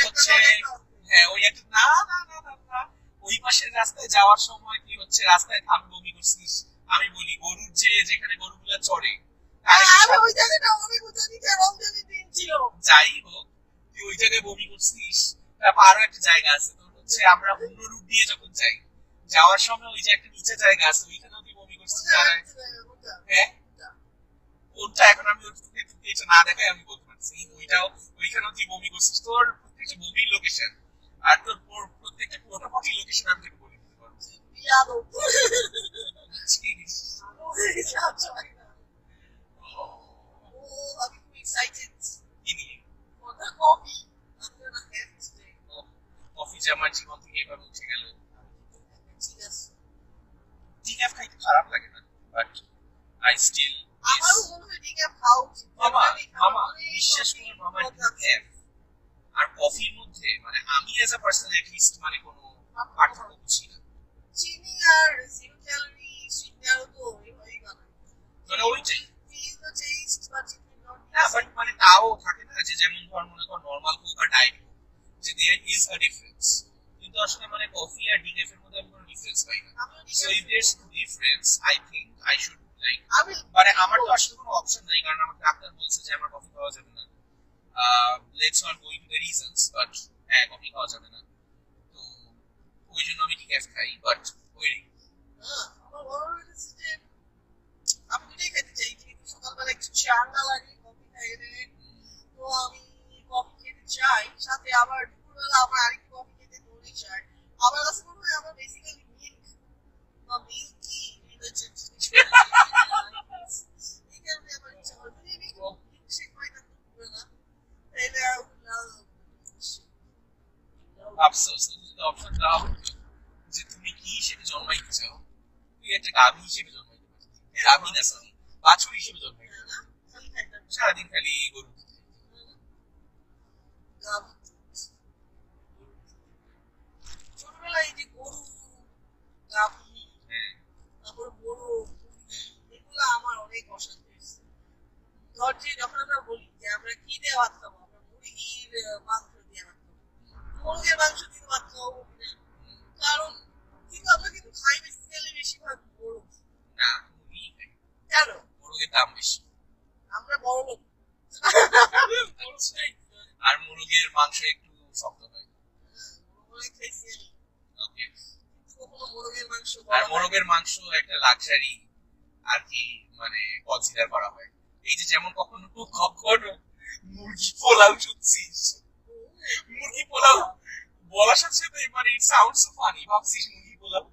হচ্ছে হ্যাঁ ওই একটা না ওই পাশের রাস্তায় যাওয়ার সময় কি হচ্ছে রাস্তায় থামি বমি করছিস, আমি বলি গরুর যেখানে গরুগুলা চড়ে যাই হোক তুই ওই জায়গায় বমি করছিস। তারপর আরো একটা জায়গা আছে তোর হচ্ছে আমরা অন্য রুট দিয়ে যখন যাই, যাওয়ার সময় ওই যে একটা নিচে জায়গা আছে ওইখানেও তুই বমি করছিস। হ্যাঁ কোনটা এখন আমি এটা না দেখাই আমি বলতে পারছি, ওইখানেও তুই বমি করছিস। তোর প্রত্যেকটা বমির লোকেশন আর তোর প্রত্যেকটা মোটামুটি লোকেশন আমি তোকে বলে দিতে পারবো। কফি যে আমার জীবন থেকে এভাবে উঠে গেল। ঠিক আছে, ডিক্যাফ খাইতে খারাপ লাগে না, বাট আই স্টিল আমারও মনে হয় ডিক্যাফ খাওয়া উচিত। মামা আমি খাওয়ার মামা পরেই বিশ্বাস coffee করুন মামা, কথা আছে। ডিক্যাফ আর কফির মধ্যে মানে আমি as a person at least মানে কোনো পার্থক্য বুঝি না। চিনি আর জিরো ক্যালোরি সুইটনারও তো ওইভাবেই বানায়। মানে ওইটাই Feel the taste, but it will not না, বাট মানে তাও থাকে না যে যেমন ধর মনে কর নর্মাল কোক আর ডায়েট কোক, যে দেয়ার ইজ আ ডিফারেন্স, কিন্তু আসলে মানে কফি আর ডিক্যাফের মধ্যে আমি কোনো ডিফারেন্স পাই না। So if there is difference I think I should like, আমি মানে আমার তো আসলে কোনো অপশন নাই, কারণ আমার ডাক্তার বলছে যে আমার কফি খাওয়া যাবে না। Let's not go into the reasons, but হ্যাঁ কফি খাওয়া যাবে না, তো ওই জন্য আমি ডিক্যাফ খাই। বাট ওই আমার বড় হয়েছে যে আমি দুটাই খেতে চাই, কিন্তু সকালবেলা একটু ঠান্ডা লাগে কফি খাইলে, তো আমি কফি খেতে চাই, সাথে আবার দুপুরবেলা আবার আরেকটু কফি খেতে মনে চাই। আমার কাছে মনে হয় আমার বেসিক্যালি মিল্ক বা মিল্কি রিলেটেড জিনিস এই কারণে আমার ইচ্ছা হয়। যদি আমি মিল্কশেক পাইতাম দুপুরবেলা তাহলে আফসোস যদি অপশন দেওয়া হতো যে তুমি কি হিসেবে জন্মাইতে চাও, তুই একটা গাভী হিসেবে জন্মাইতে পারতি, গাভী না সরি বাছুর হিসেবে জন্মাইতে পারতি, খালি খাইতাম সারাদিন খালি গরু দুধ খাইতি। গাভী। ছোটবেলায় এই যে গরু, গাভী, হ্যাঁ তারপর গরু, এগুলো আমার অনেক অশান্তি হয়েছে। ধর যে যখন আমরা বলি যে আমরা কি দিয়ে ভাত খাবো, আমরা মুরগির মাংস দিয়ে ভাত খাবো, মুরগির মাংস দিয়ে ভাত খাবো না, কারণ কিন্তু আমরা কিন্তু খাই বেসিক্যালি বেশিরভাগ গরু। না মুরগি খাই, কেন? মুরগির দাম বেশি। আমরা বড় লোক। আর মুরগির মাংস একটু শক্ত হয়। অনেক খাইছি আমি, ওকে, কিন্তু কখনো মুরগির মাংস আর বলা হয় না। মোরগের মাংস একটা লাক্সারি আর কি, মানে কনসিডার করা হয়। এই যে যেমন কখনো মুরগি পোলাও শুনছিস, মুরগি পোলাও বলার সাথে সাথে মানে ইট সাউন্ডস সো ফানি, ভাবছিস মুরগি পোলাও,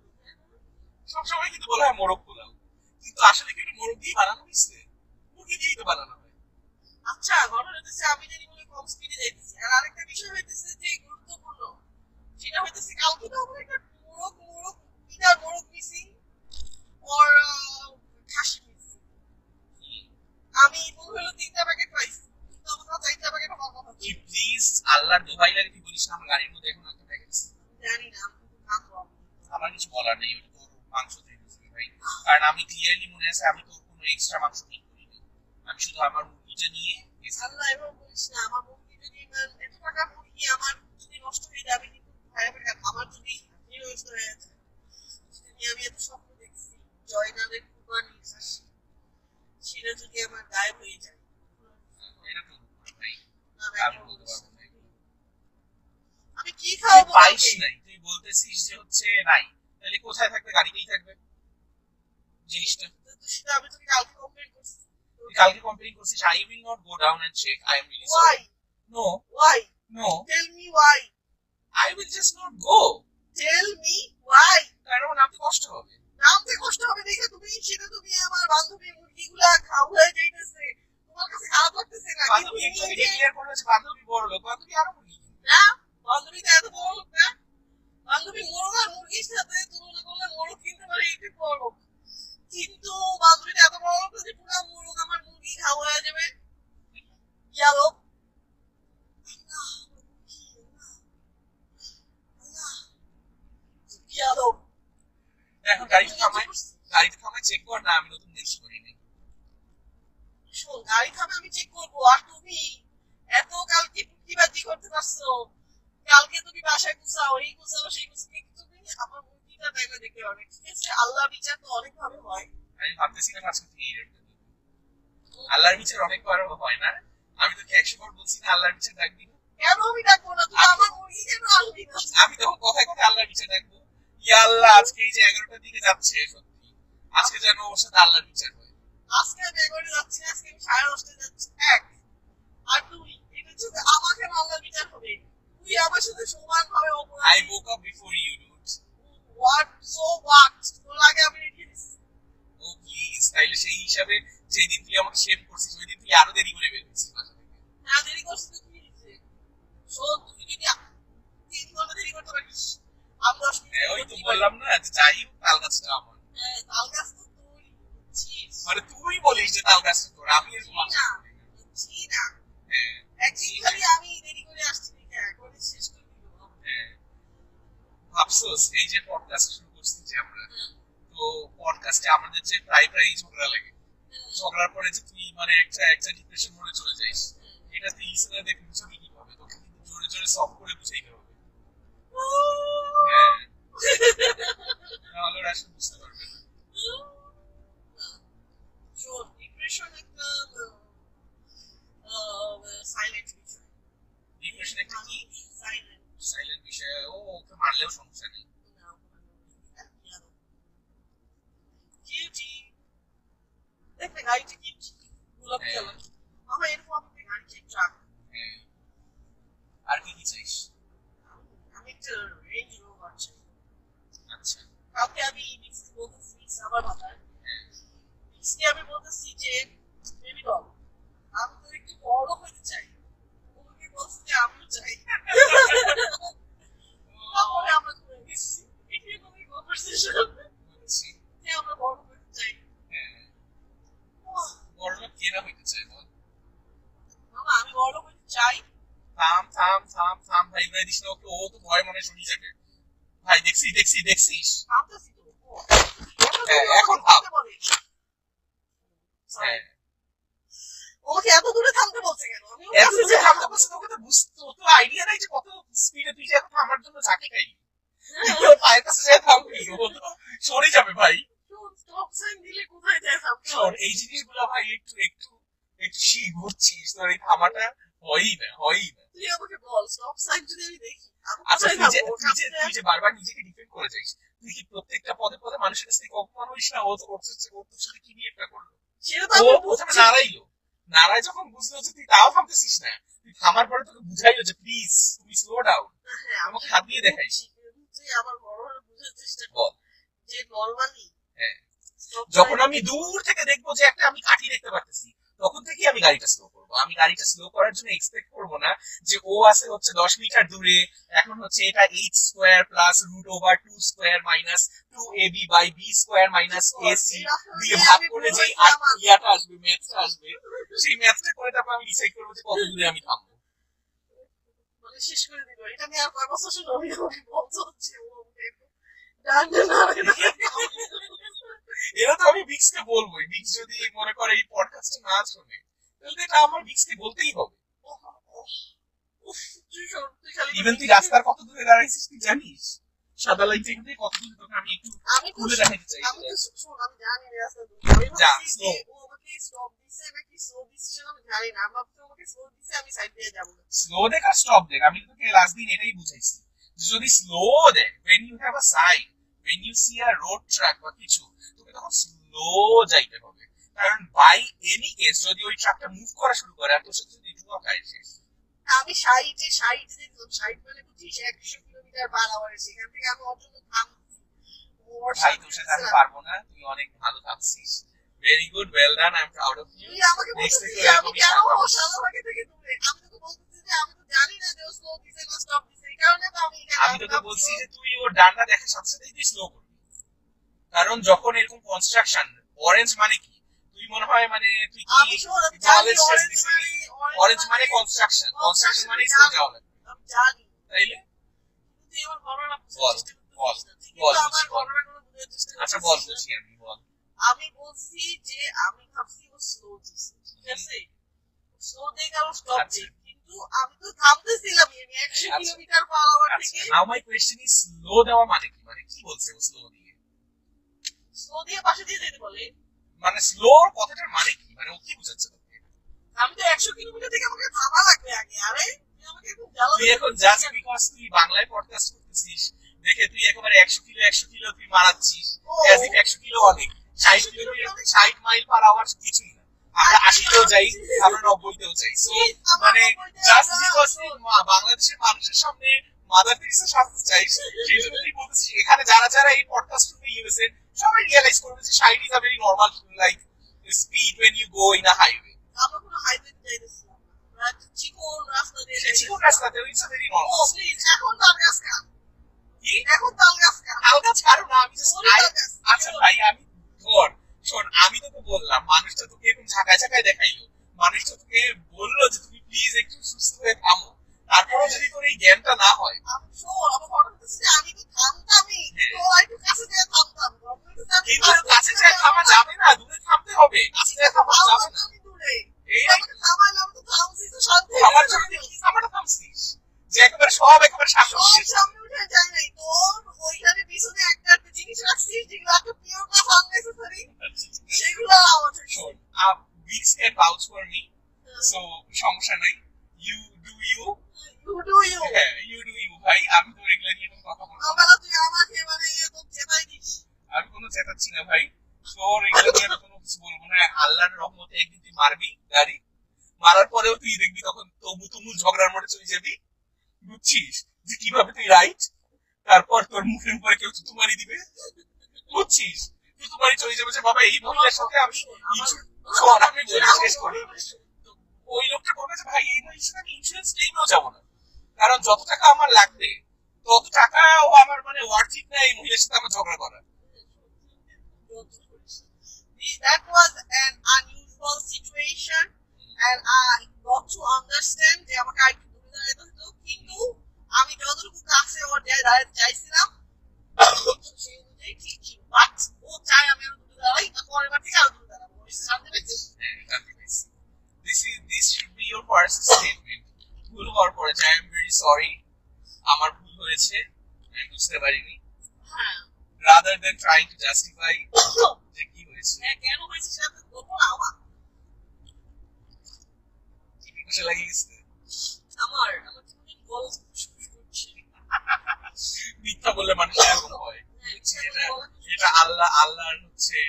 সবসময় কিন্তু বলা হয় মোরগ পোলাও, কিন্তু আসলে কি এটা মোরগ দিয়ে বানানো হয়েছে, মুরগি দিয়েই তো বানানো হয়। আচ্ছা, ঘটনা হইতেছে আমি জানি বলে কম স্পিডে যাইতেছি। আর আরেকটা বিষয় হইতেছে যে গুরুত্বপূর্ণ, সেটা হইতেছে কালকে তো আমার একটা ইদার মোরগ মিসিং ওর খাসি মিসিং। আমি মনে হলো 3টা প্যাকেট পাইছি, কিন্তু আমার কাছে 4টা প্যাকেট হওয়ার কথা কি ছিল। প্লিজ আল্লাহর দোহাই লাগে তুই বলিস না আমার গাড়ির মধ্যে এখন একটা প্যাকেট আছে। জানি না, আমি কিন্তু খাবো আমি। আমার কিছু বলার নেই, ওটা তোর মাংস তৈরি হয়েছে ভাই, কারণ আমি ক্লিয়ারলি মনে আছে আমি তোর কোনো এক্সট্রা মাংস ঠিক করিনি, আমি শুধু আমার মুরগিটা নিয়ে গেছি। আল্লাহ এবার বলিস না, আমার মুরগি যদি এত টাকা মুরগি আমার যদি নষ্ট হয়ে যাবে, কিন্তু আমার যদি নিরস্ত হয়ে যায়, যদি আমি এত স্বপ্ন দেখছি জয়নালের কুরবানির খাসি, সেটা যদি আমার গায়েব হয়ে যায়, এটা তো ভাই আমি আমি একবার বলতে বলিস পারবো না। না। আমি কি তুই খাওয়াবো পাইস কালকে? নাই, তুই বলতেছিস যে হচ্ছে নাই, তাহলে কোথায় থাকবে? গাড়িতেই থাকবে জিনিসটা। সেটা আমি তোকে কালকে কমপ্লেন করছি। তুই কালকে কমপ্লেইন করছিস, I will not go down and check, I am really Why? Sorry. No Why? No, Tell me why. I will just not go. Tell me why. কারণ নামতে কষ্ট হবে। নামতে কষ্ট হবে দেখে তুমি আমার বান্ধবী মুরগিগুলা খাওয়াই যাইতেছে, তোমার কাছে খারাপ লাগতেছে না? বান্ধবী একটু ডিক্লেয়ার করে যে বান্ধবী বড় লোক, বান্ধবী আরো মুরগি কিনবে। না, বান্ধবী তো এত বড় লোক না। বান্ধবী মোরগ আর মুরগির সাথে তুলনা করলে মোরগ কিনতে পারে একটু বড় লোক, কিন্তু বান্ধবীটা এত বড় লোক না যে পুরো মোরগ আমার মুরগি খাওয়া হয়ে যাবে। গেল গেল এখন গাড়িটা থামায় চেক কর না, আমি নতুন জিনিস করিনি। শোন, গাড়ি থামে আমি চেক করবো, আর তুমি এত কালকে প্রতিবাদী করতে পারছো, কালকে তুমি বাসায় গুছাও, এই গুছাও সেই গুছাও, কিন্তু তুমি আমার মুরগিটা দেখলে দেখে অনেক, ঠিক আছে? আল্লাহ বিচার তো অনেক ভাবে হয়। আমি ভাবতেছিলাম আজকে তুই এই রেটটা দিবি। আল্লাহর বিচার অনেকবার হয় না, আমি তোকে 100 বার বলছি না আল্লাহর বিচার ডাকবি না। কেন আমি ডাকবো না? তুমি আমার মুরগি কেন আসবি না? আমি তখন কথায় কথায় আল্লাহর বিচার ডাকবো, ইয়া আল্লাহ আজকে এই যে 11টার দিকে যাচ্ছে, সত্যি আজকে যেন ওর সাথে আল্লাহর বিচার হয়। আজকে আমি এগোতে যাচ্ছি না, আজকে আমি 10:30 যাচ্ছি। এক আর দুই, এটা হচ্ছে আমাকে আল্লাহ বিচার হবে, তুই আমার সাথে সমান ভাবে I অপরাধী। woke up before you, dude. What তোর আগে আমি রেখে দিচ্ছি। Oh please, তাইলে সেই হিসাবে যেদিন তুই আমাকে শেম করছিস ওই দিন তুই আরো দেরি করে বের হয়েছিস বাসা থেকে। হ্যাঁ, দেরি করছিস তো কি হয়েছে? শোন, তুমি যদি 3 ঘন্টা দেরি করতে পারি, বললাম না যে যাই হোক তাল গাছটা আমার। হ্যাঁ, তাল গাছ তো তুই বুঝছিস। মানে তুই বলিস যে তাল গাছটা তোর, আমি এরকম জি না, আশা করি না। জি না। হ্যাঁ, একদিন খালি আমি দেরি করে আসছি দেখে একবারে শেষ করে দিল। হ্যাঁ। আফসোস এই যে পডকাস্ট শুরু করছি যে আমরা, তো পডকাস্টে আমাদের যে প্রায় প্রায় ঝগড়া লাগে, ঝগড়ার পরে যে তুই মানে একটা একটা ডিপ্রেশন মোডে চলে যাইস, এটা তুই লিসেনার দেখে বুঝবি কিভাবে? তোকে কিন্তু জোরে জোরে সফট করে বুঝাইতে হবে। হ্যাঁ, নাহলে ওরা আসলে বুঝতে পারবে না। শোন, ডিপ্রেশন একটা সাইলেন্ট বিষয়। ডিপ্রেশন একটা কি সাইলেন্ট। সাইলেন্ট বিষয়, ও ওকে মারলেও সমস্যা নেই। কিউটি দেখতে গাড়িটা কিউটি গোলাপ হ্যাঁ। কালার। আমার এরকম আমাকে গাড়ি চাই ট্রাক। হ্যাঁ। আর কি কি চাইস? আমি একটা রেঞ্জ রোভার চাই। আচ্ছা। কাউকে আমি মিক্সি বলতেছি আমার মাথায়, হ্যাঁ। মিক্সি আমি বলতেছি যে বেবি ডল আমি তো একটু বড় হতে চাই। ওকে বলছি যে আমিও চাই। তারপরে আমরা ঘুরে গেছি। এটাই আমাদের কনভারসেশন বুঝছি। যে আমরা বড় হতে চাই। হ্যাঁ। বড়লোক কে না হইতে চায় বল? মামা আমি বড় হতে চাই। থাম থাম থাম থাম ভাই, ভাই দিস না ওকে, ও তো ভয় মনে শুনি যাবে। ভাই দেখছিস। ভাবতেছি তো হ্যাঁ, এখন ভাব। হ্যাঁ, ওকে এত দূরে থামতে বলছে কেন? আমি ওর এত কাছে যে যাবো। থামতে পারছে তোকে তো বুঝতে, তো আইডিয়া নাই যে কত স্পিডে তুই যে এখন থামার জন্য ঝাঁকে খাইলি। তুই ওর পায়ের কাছে যায় থামবি, ও তো সরে যাবে ভাই। স্টপ সাইন দিলে কোথায় যায় থামতে শোন, হবে? এই জিনিসগুলো ভাই একটু একটু একটু বুঝছিস, তোর এই থামাটা হয়ই না। তুই আমাকে বল স্টপ সাইন যদি আমি দেখি আমি আচ্ছা, কোথায় তুই যে থামবো? ওর তুই কাছে যে যায়? তুই যে বারবার নিজেকে ডিফেন্ড করে যাইস, তুই কি প্রত্যেকটা পদে পদে মানুষের কাছ থেকে অপমান হইস না? ও তো করতে সাথে কি নিয়ে একটা করলো, সেটা তো ও আমি প্রথমে বুঝছি। নাড়াই যখন বুঝলো যে তুই তাও থামতেছিস না, তুই থামার পরে তোকে বুঝাইলো যে প্লিজ তুমি স্লো ডাউন, হ্যাঁ, আমি আমাকে হাত দিয়ে দেখাইস। বুঝছি, কিন্তু তুই আমার বড় হয়ে বুঝার চেষ্টা কর বল। যে নরমালি হ্যাঁ, যখন আমি দূর থেকে দেখবো যে একটা আমি কাঠি দেখতে পারতেছি, তখন থেকেই আমি গাড়িটা স্লো করবো। আমি গাড়িটা স্লো করার জন্য এক্সপেক্ট করবো না যে ও আছে হচ্ছে 10 মিটার দূরে, এখন হচ্ছে এটা h square plus √2 square minus 2ab by b square minus ac দিয়ে ভাগ করে যে ইয়াটা আসবে, ম্যাথটা আসবে, সেই ম্যাথটা করে তারপর আমি ডিসাইড করবো যে কত দূরে আমি থামবো। মানে শেষ করে দিল। এটা নিয়ে আর কয় বছর শুনবো? আমি আমাকে বলতে হচ্ছে ও আমাকে ডান্ডে নাড়ে না। এরা তো আমি বিক্সকে বলবোই, বিক্স যদি মনে করে এই পডকাস্টে না শোনে, তাহলে এটা আমার বিক্সকে বলতেই হবে। তুই শোন, তুই খালি ইভেন তুই রাস্তার কত দূরে দাঁড়াইছিস তুই জানিস? সাদা লাইট থেকে কত দূরে তোকে আমি একটু আমি তো খুলে দেখাইতে চাই। আমি তো শোন, আমি জানি না রাস্তা দূর। আমি যা, ভাবছি যে slow. ও আমাকে স্টপ দিছে নাকি স্লো দিছে সেটা আমি জানি না। আমি ভাবছি ও আমাকে স্লো দিছে, আমি সাইড দিয়ে যাবো না। স্লো দেখ আর স্টপ দেখ, আমি তোকে লাস্ট দিন এটাই বুঝাইছি যে যদি স্লো দেখ, when you have a sign, when you see a road track বা কিছু, তোকে তখন স্লো যাইতে হবে। কারণ বাই এনি কেস যদি ওই ট্রাকটা মুভ করা শুরু করে আর তোর সাথে যদি ঠুয়া খায় শেষ। আমি সাইডে দেখলাম, সাইড মানে বুঝিস 100 কিলোমিটার পার আওয়ারে, সেখান থেকে আমি ওর জন্য থামছি। ওর ভাই তোর সাথে আমি পারবো না, তুই অনেক ভালো থাকছিস। Very good, well done, I am proud of you. তুই আমাকে নেক্সট বলছিস থেকে যে আমি এরকমই কেন সামলাবো। ওর শালাবাকে থেকে দূরে? আমি তোকে বলতেছি যে আমি তো জানি না যে ও স্লো দিছে না স্টপ দিছে, এই কারণে তো আমি এখানে আমি তোকে বলছি যে তুই ওর ডান্ডা দেখার সাথে সাথেই তুই স্লো করবি। কারণ যখন এরকম কনস্ট্রাকশন, অরেঞ্জ মানে কি তুই মনে হয় মানে তুই কি আমি শোন, আমি জানি knowledge test orange দিছিলি? মানে- অরেঞ্জ মানে কনস্ট্রাকশন মানে স্লো যাওয়া লাগে, আমি জানি। তাইলে কিন্তু তুই আমার ঘটনা বুঝার বল, চেষ্টা বল, করতেছিস না। তুই বল, কিন্তু আমার বল। ঘটনাগুলো বুঝার চেষ্টা আচ্ছা বল, করতেছিস বুঝি না। আমি, বল। আমি বলছি যে আমি ভাবছি ও স্লো দিছে, ঠিক আছে? স্লো দিয়ে কারো স্টপ আচ্ছা। দিই, কিন্তু আমি তো থামতেছিলাম, আমি 100 আচ্ছা। কিলোমিটার পার আওয়ার আচ্ছা, থেকে। নাও মাই কোয়েশ্চেন ইজ স্লো দেওয়া মানে কি? মানে কি বলছে ও স্লো দিয়ে? স্লো দিয়ে পাশে দিয়ে যেতে বলে। মানে স্লো কথাটার মানে কি? মানে ও কি বুঝাচ্ছে তোকে? আমি তো 100 কিলোমিটার থেকে আমাকে থামা লাগবে আগে। আরে তুই আমাকে খুব জ্বালা তুই এখন জাস্ট বিকজ তুই বাংলায় পডকাস্ট করতেছিস দেখে তুই একেবারে 100 কিলো তুই মারাচ্ছিস, as if 100 কিলো অনেক। 60 কিলো 60 মাইল পার আওয়ার কিছুই না। আমরা 80 তেও যাই, আমরা 90 তেও যাই। সো মানে জাস্ট বিকজ তুই বাংলাদেশের মানুষের সামনে মাদার তেরেসা সাজতে চাইস, সেই জন্য তুই বলতেছিস এখানে যারা যারা এই পডকাস্ট শুনবে ইউএসএ সবাই রিয়েলাইজ করবে যে 60 is a very normal like speed when you go in a highway. আমরা কোনো হাইওয়ে যাইতেছি না, আমরা একটা চিকন রাস্তা দিয়ে চিকন যাইতেছি। রাস্তাতেও it's a very uh normal. Please, এখন তাল গাছ খা, কি এখন তাল গাছ খা। তাল গাছ ঝাঁকায় ঝাঁকায় দেখাইলো, মানুষ তো তোকে বললো যে তুমি প্লিজ একটু সুস্থ হয়ে থামো, তারপরেও যদি তোর এই জ্ঞানটা না হয়। আমি তো থামতামই, তো একটু কাছে যেয়ে থামতাম, কিন্তু কাছে যায় থামা যাবে না, দূরে থামতে হবে, কাছে যায় থামা যাবে না। দূরে এই থামাইলাম তো থামছি তো শান্তি আমার জন্য কি থামাটা থামছিস, যে একেবারে সব একেবারে সামনে সব উঠে এসেছে। সামনে উঠে যায় নাই তোর ওইখানে পিছনে একটা একটা জিনিস রাখছিস যেগুলো একটা পিওর না আননেসেসারি, সেগুলো আমার শোন, weeks can vouch for me, so সমস্যা নাই, you do you, you do you. হ্যাঁ you do you ভাই, আমি তো এগুলা নিয়ে কোনো কথা বলবো না। আমরা তুই আমাকে মানে তো জেতাই দিস। আমি কোনো চেতাচ্ছি না ভাই, তোর এগুলো নিয়ে আমি কোনো কিছু বলবো না। আল্লাহর রহমতে একদিন তুই মারবি গাড়ি, মারার পরেও তুই দেখবি তখন তবু তুমুল ঝগড়ার মোড়ে চলে যাবি, বুঝছিস যে কিভাবে তুই রাইট, তারপর তোর মুখের উপরে কেউ তুমারি দিবে, বুঝছিস, তুই তুমারি চলে যাবে যে বাবা এই মহিলার সাথে আমি শোন, আমি বলি শেষ করি। তো ওই লোকটা করবে যে ভাই এই মহিলার সাথে আমি ইন্স্যুরেন্স ক্লেমও যাবো না, কারণ যত টাকা আমার লাগবে তত টাকাও আমার মানে ওয়ার্থ ইট না এই মহিলার সাথে আমার ঝগড়া করা। That was an unusual situation and I got to understand যে আমাকে আরেকটু দূরে দাঁড়াতে হতো, কিন্তু আমি যতটুকু কাছে ওর দাঁড়াতে চাইছিলাম সেই অনুযায়ী ঠিক ছিল, বাট ও চাই আমি আরো দূরে দাঁড়াই, পরের বার থেকে আরো দূরে দাঁড়াবো। শান্তি পেয়েছিস? This should be your first statement. ভুল হওয়ার পরে যে I am very sorry, আমার ভুল হয়েছে, আমি বুঝতে পারিনি, হ্যাঁ rather than trying to justify যে কি হয়েছে। হ্যাঁ কেন হয়েছে সেটা তো বলবো না আমার। চিঠি কষে লাগিয়ে গেছে, আমার আমার তুমি গল্প করছি মিথ্যা বললে মানুষ এরকম হয়, এটা আল্লাহর হচ্ছে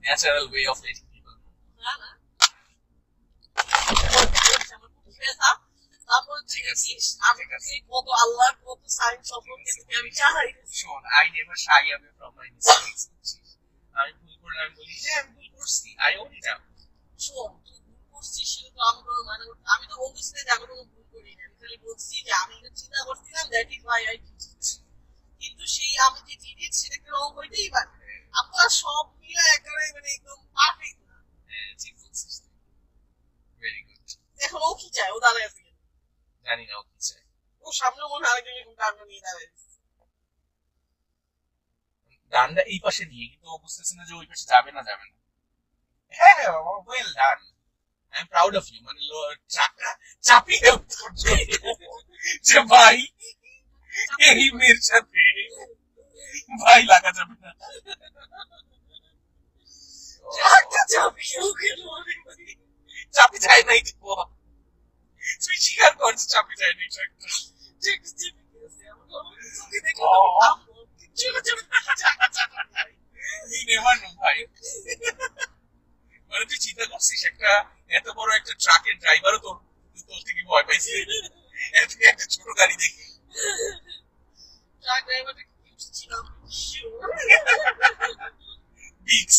natural way of letting people know. না না আমার খুব ব্যথা। তারপর দেখেছিস আমি কত আল্লাহ কত সাইন্স সম্পর্কে তোকে আমি জানাই। শোন, I never shy away from my mistakes. আমি ভুল করলে আমি বলি যে আমি ভুল করছি, I own it up. শোন তুই ভুল করছিস সেটা তো আমি কোনো মানে আমি তো বলতেছি না যে আমি কোনো ভুল করিনি, আমি খালি বলছি যে আমি এটা চিন্তা করছিলাম that is Y I did it, কিন্তু সেই আমি যে ডিড ইট সেটাকে রং হইতেই পারে। আপনারা সব মিলে একেবারে মানে একদম পারফেক্ট না। হ্যাঁ ঠিক বলছিস, ভেরি গুড। এখন ও কি চায়? ও দাঁড়ায় আছে কেন? জানি না ও কি চায়, ও সামনে মনে হয় আরেকজন এরকম টাকা নিয়ে দাঁড়ায় আছে। ডানটা এই পাশে নিয়ে, কিন্তু ও বুঝতেছে না যে ওই পাশে যাবে না যাবে না। হ্যাঁ well done, I am proud of you, মানে চাকা চাপিয়ে উঠছে যে ভাই এই মেয়ের সাথে ভাই লাগা যাবে না। চাকা চাপিয়ে ওকে ধরে মানে চাপি যায় নাই তো, তুই স্বীকার করছিস চাপি যায় নাই ট্রাকটা। চেক চেপে গেছে। আমার চোখে দেখলে তো আমি ভাববো, চলো চলো চাকা চাকা ভাই। তুই নেভার নো ভাই, মানে তুই চিন্তা করছিস একটা এত বড় একটা ট্রাকের ড্রাইভারও তোর তোর থেকে ভয় পাইছে একটা ছোট গাড়ি দেখে। ট্রাক ড্রাইভারটা কি ছিলাম শিওর বিক্স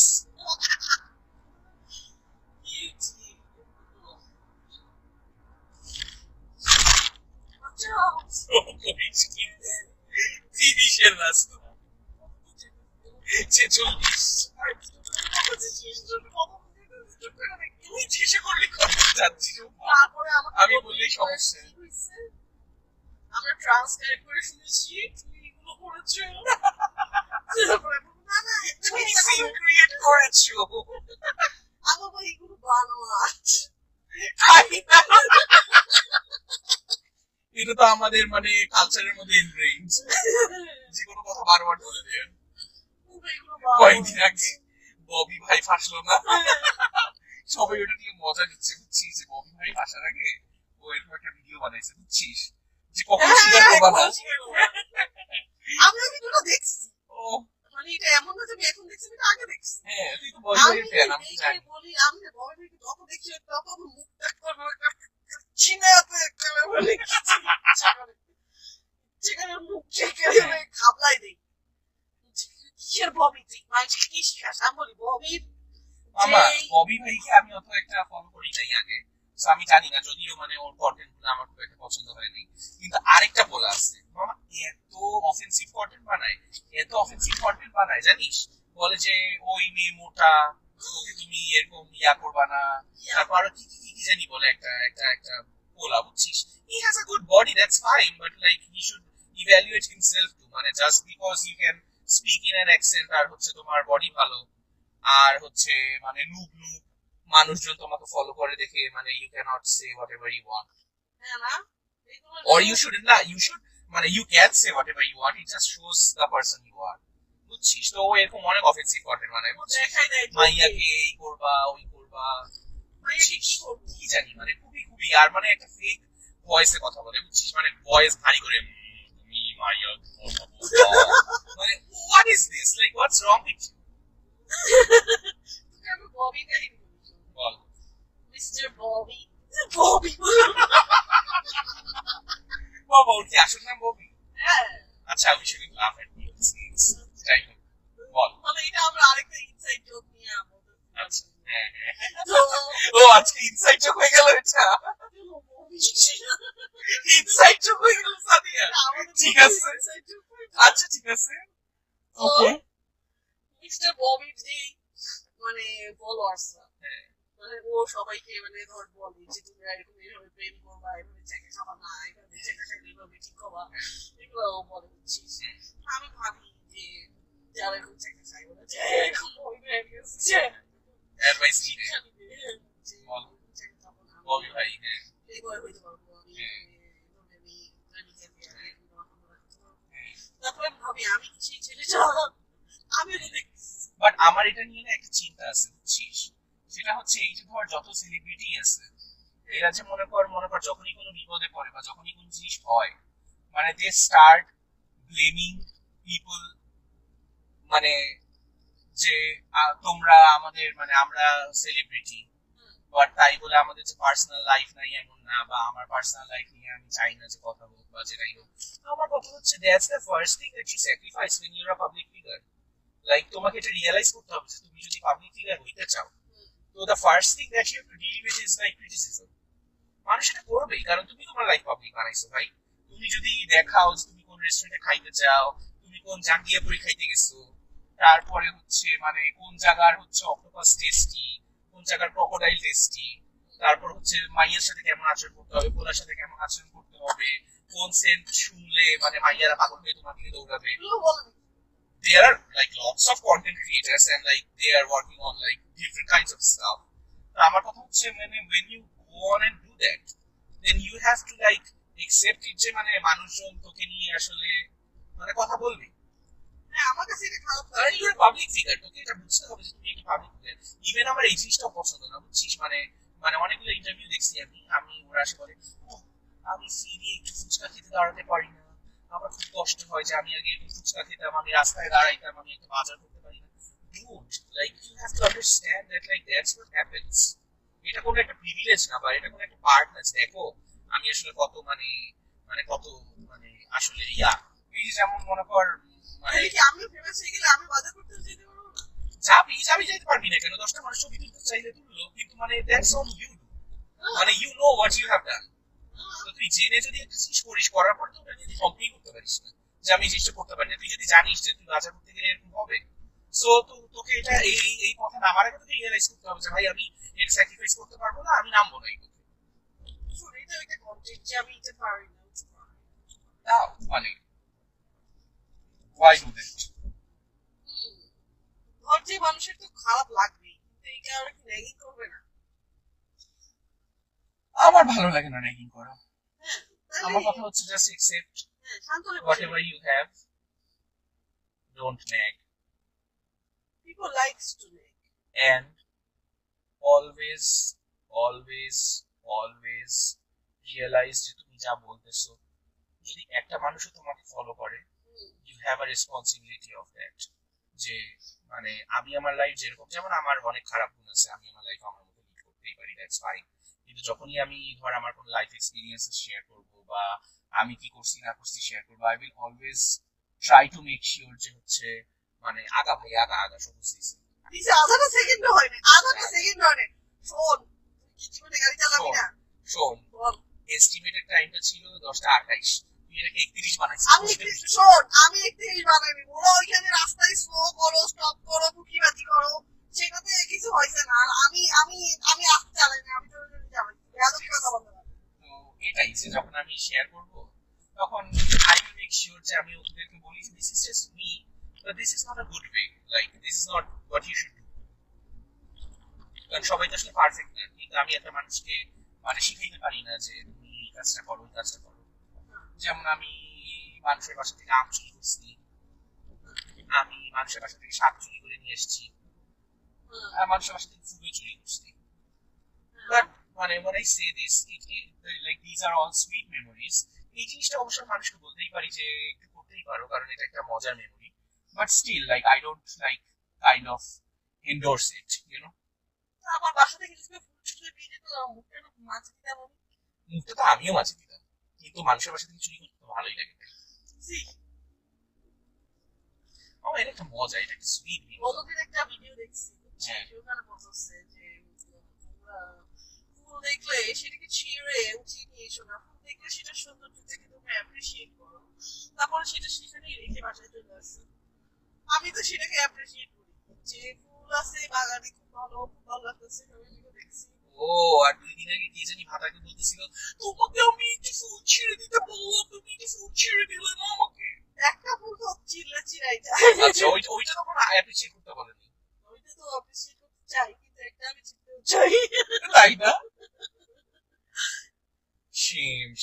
তিরিশের রাস্তা 46 তুই চেষ্টা করলি যাচ্ছি তারপরে আমি বললেই সমস্যা। আমরা ট্রান্সক্রাইব করে শুনেছি তুমি এগুলো করেছো। না না তুমি সিন ক্রিয়েট করেছো, আমার ভাই এগুলো বানোয়াট। এটা তো আমাদের মানে কালচারের মধ্যে এনরেঞ্জ, যে কোনো কথা বারবার বলে দেন। কয়েকদিন আগে ববি ভাই ফাঁসলো না, সবাই ওটা নিয়ে মজা নিচ্ছে, বুঝছিস যে ববি ভাই ফাঁসার আগে ও এরকম একটা ভিডিও বানাইছে, বুঝছিস যে কখন স্বীকার করবা না। আমি ভিডিওটা দেখছি, ও মানে এটা এমন না যে আমি এখন দেখছি, আমি আগে দেখছি। হ্যাঁ তুই তো ববি ভাইয়ের ফ্যান, আমি তো জানি। বলি আমি ববি ভাইকে যত দেখি তত মুখটা করবো চিনাতে একটা বলে যেখানে মুখ চেকে খাবলাই দেই। কিসের ববি তুই মাইকে কি শিখাস? আমি বলি ববির আমার ববি ভাইকে আমি অত একটা ফলো করি নাই আগে, তো আমি জানি না, যদিও মানে ওর কন্টেন্ট গুলো আমার খুব একটা পছন্দ হয়নি। কিন্তু আরেকটা বলা আছে, মামা এত অফেন্সিভ কন্টেন্ট বানায়, এত অফেন্সিভ কন্টেন্ট বানায় জানিস, বলে যে ওই মেয়ে মোটা, ওকে তুমি এরকম করবা না, তারপর আরো কি কি কি জানি বলে একটা একটা একটা বলা, বুঝছিস? He has a good body, that's fine, but like he should evaluate himself too, মানে just because you can speak in an accent আর তোমার বডি ভালো আর মানে নুব নুব মানুষজন তোমাকে ফলো করে দেখে মানে you can not say whatever you want, or you shouldn't না, you should মানে you can say whatever you want, it just shows the person you are, বুঝছিস? তো ও এরকম অনেক অফেন্সিভ কন্টেন্ট মানে মাইয়াকে এই করবা ওই করবা, কি জানি মানে খুবই খুবই, আর মানে একটা ফেক ভয়েসে কথা বলে, বুঝছিস? মানে ভয়েস ভারী করে, তুমি মাইয়া মানে what is this, like what's wrong with you? Bobby কাহিনী বল। মিস্টার ববি ববি বাবা, ওর কি আসল নাম ববি? হ্যাঁ। আচ্ছা, আমি শুধু লাভ এট যাই হোক, বল। মানে এটা আমরা আরেকটা ইনসাইড জোক নিয়ে বলতে। আচ্ছা, হ্যাঁ হ্যাঁ। তো ও আজকে ইনসাইড জোক হয়ে গেল এটা, ইনসাইড জোক হয়ে গেল সাদিয়া। ঠিক আছে, আচ্ছা ঠিক আছে, ওকে। মিস্টার ববি যে মানে ফলোয়ার্স, মানে ও সবাইকে মানে ধর বলে যে তুমি এরকম এইভাবে প্রেম করবা, এভাবে চেকে খাবা না, এভাবে চেকে খাইলে এভাবে ঠিক হবা, এগুলো ও বলে, বুঝছিস? আমি ভাবি যে যারা এরকম চেকে খাই বলে যে এরকম বই হয়ে গেছে যে অ্যাডভাইস দিতে শিক্ষা দিবে যে বল। চেকে খাবো না, ববি ভাই, হ্যাঁ এবার হইতে পারবো আমি, হ্যাঁ। এভাবে আমি প্রেমিকের বিয়ে এরকম রাখতে পারবো। তারপরে আমি ভাবি আমি কি সেই ছেলেটা, আমি ওটা দেখছি। বাট আমার এটা নিয়ে না একটা চিন্তা আছে, বুঝছিস? সেটা হচ্ছে এই যে ধর যত সেলিব্রিটি আছে এরা যে মনে কর যখনই কোনো বিপদে পড়ে বা যখনই কোনো জিনিস হয়, মানে দে স্টার্ট ব্লেমিং পিপল, মানে যে তোমরা আমাদের মানে আমরা সেলিব্রিটি, বাট তাই বলে আমাদের যে পার্সোনাল লাইফ নাই এমন না, বা আমার পার্সোনাল লাইফ নিয়ে আমি চাই না যে কথা হোক বা যেটাই হোক। আমার কথা হচ্ছে that's the first thing that you sacrifice when you're a public figure. Like তোমাকে এটা রিয়েলাইজ করতে হবে যে তুমি যদি পাবলিক ফিগার হইতে চাও, তো the first thing that you have to deal with is like criticism. মানুষ এটা করবেই, কারণ তুমি তোমার লাইফ পাবলিক বানাইছো ভাই। তুমি যদি দেখাও যে তুমি কোন রেস্টুরেন্টে খাইতে চাও, তুমি কোন জাঙ্গিয়াপুরি খাইতে গেছো, তারপরে মানে কোন জায়গার অক্টোপাস টেস্টি, কোন জায়গার ক্রোকোডাইল টেস্টি, তারপর মাইয়ের সাথে কেমন আচরণ করতে হবে, পোলার সাথে কেমন আচরণ করতে হবে, কোন সেন্ট শুনলে মানে মাইয়ারা পাগল হয়ে তোমার দিকে দৌড়াবে। There are like lots of content creators and like they are working on like different kinds of stuff. তো আমার কথা হচ্ছে মানে when you go on and do that, then you have to like accept it যে মানে মানুষজন তোকে নিয়ে আসলে মানে কথা বলবে। হ্যাঁ, আমার কাছে এটা খারাপ কারণ লাগে। ইউ আর পাবলিক ফিগার, তোকে এটা বুঝতে হবে যে তুমি একটা পাবলিক ফিগার। ইভেন আমার এই জিনিসটাও পছন্দ না, বুঝছিস? মানে মানে অনেকগুলো ইন্টারভিউ দেখছি আমি ওরা আসে বলে আমি ফিরে একটু ফুচকা খেতে দাঁড়াতে পারি না, আমার খুব কষ্ট হয় যে আমি আগে একটু ফুচকা খেতাম, আমি রাস্তায় দাঁড়াইতাম, আমি একটা বাজার করতে পারি না। Dude, like you have to understand that like that's what happens. এটা কোনো একটা প্রিভিলেজ না, বা এটা কোনো একটা পার্ট না। দেখো আমি আসলে কত মানে মানে কত মানে আসলে এই যে যেমন মনে কর মানে কি আমি ফেমাস হয়ে গেলে আমি বাজার করতে যেতে পারবো না? যাবি যেতে পারবি না কেন? 10টা মানুষ ছবি তুলতে চাইলে তুললো, কিন্তু মানে দ্যাটস অন ইউ, মানে you know what you have done. তো তুই জেনে যদি একটা জিনিস করিস, করার পর তো ওটা নিয়ে কমপ্লেইন করতে পারিস না যে আমি এই জিনিসটা করতে পারি না। তুই যদি জানিস যে তুই বাজার করতে গেলে এরকম হবে, সো তোকে এটা এই কথা নামার আগে তোকে রিয়েলাইজ করতে হবে যে ভাই আমি এটা স্যাক্রিফাইস করতে পারবো না, আমি নামবো না এই পথে। এটা একটা কন্টেন্ট যে আমি এটা পারি না। নাও মানে why do that? ধর যে মানুষের তো খারাপ লাগবেই, কিন্তু এই কারণে কি র্যাগিং করবে না? আমার ভালো লাগে না র্যাগিং করা। হ্যাঁ, আমার কথা হচ্ছে জাস্ট accept হ্যাঁ, শান্ত হয়ে whatever you have, don't nag, people likes to nag. and always always always realize যে তুমি যা বলতেছো যদি একটা মানুষও তোমাকে ফলো করে, you have a responsibility of that. যে মানে আমি আমার লাইফ যেরকম, যেমন আমার অনেক খারাপ গুণ আছে, আমি আমার লাইফ আমার মতো লিড করতেই পারি, দ্যাটস ফাইন। কিন্তু যখনই আমি ধর আমার কোনো লাইফ এক্সপিরিয়েন্স শেয়ার করব বা আমি কি করছি না করছি শেয়ার করবো, I will always try to make sure যে মানে আগা ভাই আগা সবুজ দিছে দিছে আধাটা সেকেন্ড হয় না, আধাটা সেকেন্ড হয় না। শোন, তুই কি জীবনে গাড়ি চালাবি না? শোন, বল। এস্টিমেটেড টাইমটা ছিল 10টা 28, তুই তুই এটাকে 31 বানাইছিস। আমি শোন, আমি 31 বানাইনি, ওরা ওইখানে রাস্তায় স্লো করো, স্টপ করো, কুকিবাজি করো, সেটাতে কিছু হয়েছে না। আর আমি আমি আমি আসতে চালাইনি, আমি জোরে জোরে চালাইছি। এত কথা বলতে পারি। তো এটাই যে যখন আমি শেয়ার করব তখন আই উইল মেক শিওর যে আমি ওদেরকে বলি যে this is just me, but this is not a good way, like this is not what you should do. কারণ সবাই তো আসলে পারফেক্ট না, কিন্তু আমি একটা মানুষকে মানে শিখাইতে পারি না যে তুমি এই কাজটা করো, এই কাজটা করো। যেমন আমি মানুষের বাসা থেকে আম চুরি করছি, আমি মানুষের বাসা থেকে শাক চুরি করে নিয়ে এসেছি, মানুষের বাসা থেকে ফুল চুরি করছি। বাট মানে when I say this, like these are all sweet memories. এই জিনিসটা অবশ্য মানুষকে বলতেই পারি যে একটু করতেই পারো, কারণ এটা একটা মজার memory. But still like I don't like kind of endorse it, you know. আমার বাসা থেকে যদি ফুল ছুটে দিয়ে যেত, মুখটা মাছ দিতাম আমি। মুখটা তো আমিও মাঝে দিতাম, কিন্তু মানুষের বাসা থেকে চুরি করতে তো ভালোই লাগে। আমার এটা একটা মজা, এটা একটা সুইট মেমোরি। গতদিন একটা ভিডিও দেখছি, ওখানে বলতেছে যে ফুল দেখলে সেটাকে ছিঁড়ে উঠিয়ে নিয়ে এসো না, ফুল দেখলে সেটা সৌন্দর্যটাকে তুমি অ্যাপ্রিসিয়েট করো, তারপরে সেটা সেখানেই রেখে বাসায় চলে আসো। আমি তো সেটাকে অ্যাপ্রিসিয়েট করি, যে ফুল আছে বাগানে, খুব ভালো, খুব ভালো লাগতেছে, সবাই মিলে দেখছি। ও আর 2 দিন আগে কে জানি ভাতাকে বলতেছিল তোমাকে আমি একটু ফুল ছিঁড়ে দিতে বললাম, তুমি একটু ফুল ছিঁড়ে দিলে না আমাকে। একটা ফুল তো চিরাই যায়। আচ্ছা ওইটা তো কোনো অ্যাপ্রিসিয়েট করতে বলেনি। ওইটা তো অ্যাপ্রিসিয়েট করতে চাই, কিন্তু একটা আমি চিনতেও চাই। তাই না? Shame.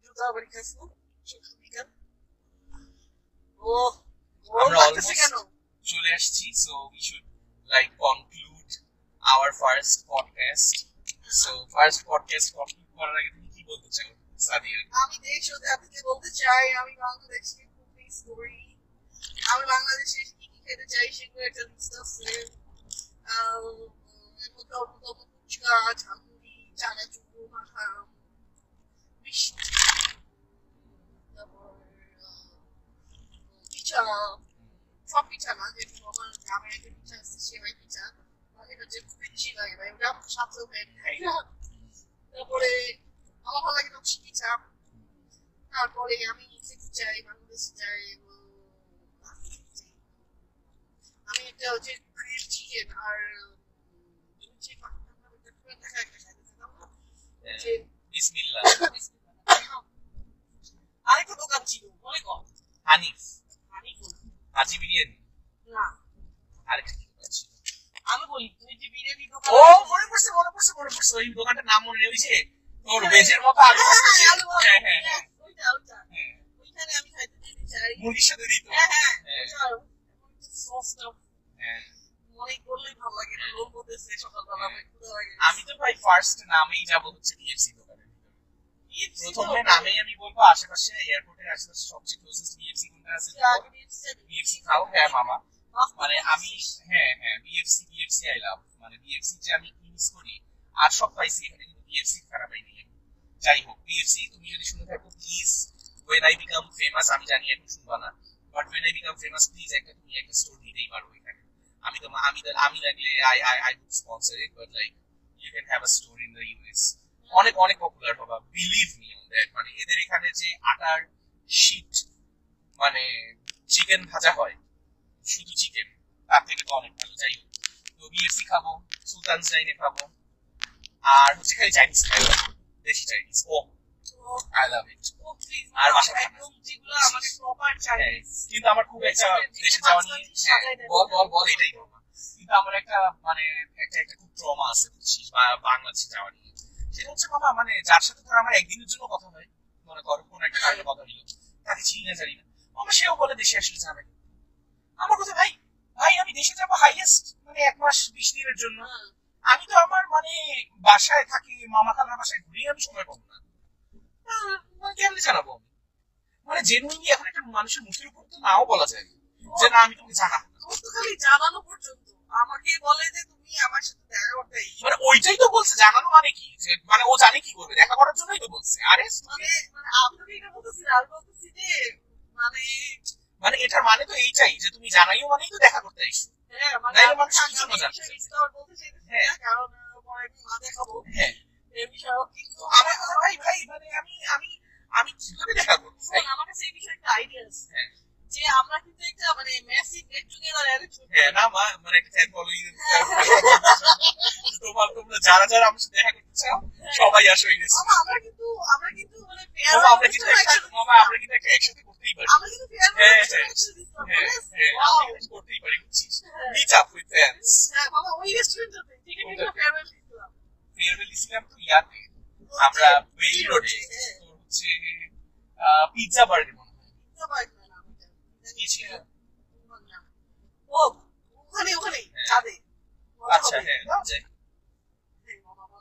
জুতা আবার খাসু শুক্র বিকাল। ও আমরা লাগতেছে almost কেন? চলে আসছি, so we should like conclude our first podcast. So first podcast conclude করার আগে তুমি কি বলতে চাও সাদিয়া? আমি দেশ ও জাতিকে বলতে চাই, আমি বাংলাদেশকে খুব মিস করি। আমি বাংলাদেশে কি কি খেতে চাই সেগুলো একটা লিস্ট আছে। এর মধ্যে অন্যতম ফুচকা, ঝালমুড়ি, চানাচুর, মাখাম, মিষ্টি, তারপর পিঠা, সব পিঠা না, যেরকম আমার গ্রামের একটা পিঠা আছে সেমাই পিঠা, এটা যে খুব বেশি লাগে ভাই, ওটা আমার সাথেও খাই না। তারপরে আমার ভালো লাগে নকশি পিঠা। তারপরে আমি খেতে চাই, বাংলাদেশে যাই, আমি একটা হচ্ছে গ্রিল চিকেন আর বিসমিল্লাহ। আরেকটা দোকান ছিল মনে কর, হানিফ হানিফ হাজি বিরিয়ানি, না আরেকটা কি দোকান ছিল? আমি বলি তুই যে বিরিয়ানি দোকান, ও মনে পড়ছে ওই দোকানটার নাম মনে নেই, ওই যে তোর ভেজের মতো আলু ভাজা দিয়ে। হ্যাঁ ওইটা ওইখানে আমি খাইতে যেতে চাই। মুরগির সাথে দিত। মনে করলেই ভালো লাগে না, লোভ হতেছে সকালবেলা, ক্ষুধা লাগে। আমি তো ভাই ফার্স্ট নামেই যাবো হচ্ছে বিএফসি দোকানের ভিতরে। প্রথমে নামেই আমি বলবো আশেপাশে এয়ারপোর্টের আশেপাশে সবচেয়ে ক্লোজেস্ট বিএফসি কোনটা আছে? বিএফসি খাও। হ্যাঁ মামা, মানে আমি বিএফসি আই লাভ, মানে বিএফসি যে আমি মিস করি আর সব পাইছি এখানে, কিন্তু বিএফসি খারাপ পাইনি। যাই হোক, বিএফসি তুমি যদি শুনে থাকো please, when I become famous, আমি জানি এখন শুনবা না, but when I become famous please তুমি একটা স্টোর দিতেই পারো এখানে। আমি লাগলে I would sponsor it, but like you can have a store in the US. অনেক পপুলার হবে, বিলিভ মি অন দ্যাট। মানে এদের এখানে যে আটার শীট মানে চিকেন ভাজা হয়, শুধু চিকেন, তার থেকে তো অনেক ভালো। যাই হোক, তো বিএফসি খাবো, সুলতান ডাইনে খাবো, আর হচ্ছে খালি চাইনিজ খাবো, দেশি চাইনিজ। ও আই লাভ ইট। আর বাসা একদম যেগুলো আমাদের প্রপার চাইনিজ। কিন্তু আমার খুব একটা দেশে যাওয়া নিয়ে বল এটাই ট্রমা। কিন্তু আমার একটা মানে একটা খুব ট্রমা আছে বুঝছিস বাংলাদেশে যাওয়া নিয়ে। সেটা হচ্ছে বাবা, মানে যার সাথে ধর আমার একদিনের জন্য কথা হয়, মনে করো কোন একটা কারণে কথা হইলো, তাকে চিনি না জানি না, আমার সেও বলে দেশে আসলে যাবে। আমার কথা ভাই আমি দেশে যাবো হাইয়েস্ট মানে 1 মাস 20 দিনের জন্য। আমি তো আমার মানে বাসায় থাকি, মামা খালার বাসায় ঘুরে আমি সময় পাবো না, কেমনে জানাবো আমি? মানে জেনুইনলি এখন একটা মানুষের মুখের উপর তো নাও বলা যায় যে না আমি তোমাকে জানাবো, খালি জানানো পর্যন্ত। আমাকে বলে যে তুমি আমার সাথে দেখা করতে এসো, মানে ওইটাই তো বলছে। জানানো মানে কি, যে মানে ও জানে কি করবে, দেখা করার জন্যই তো বলছে। আরে মানে আমি তোকে এটা বলতেছি, আর বলতেছি যে মানে এটার মানে তো এইটাই যে তুমি জানাইও মানেই তো দেখা করতে এসো। হ্যাঁ, মানে নাইলে মানুষ কি জন্য জানতে চায়? বলতে চাইতেছি না, কারণ পরে আমি মা দেখাবো হ্যাঁ এই বিষয়ে। কিন্তু আমার কথা ভাই মানে আমি মামা মানে একটা ফ্যান ফলোইং তোমরা যারা যারা আমার সাথে দেখা করতে চাও সবাই আসো এই মামা আমরা কিন্তু মানে মামা আমরা কিন্তু একসাথে করতেই পারি আমরা কিন্তু হ্যাঁ আমরা কিন্তু করতেই পারি বুঝছিস মিট আপ উইথ ফ্যান্স হ্যাঁ বাবা ওই রেস্টুরেন্টে ঠিক আছে ফেয়ারওয়েল দিলাম ফেয়ারওয়েল দিছিলাম তো ইয়াতে আমরা বেইলি রোডে তোর হচ্ছে পিৎজা বার্গার মনে হয় কি ছিল ও ওখানে ছাদে আচ্ছা হ্যাঁ যাই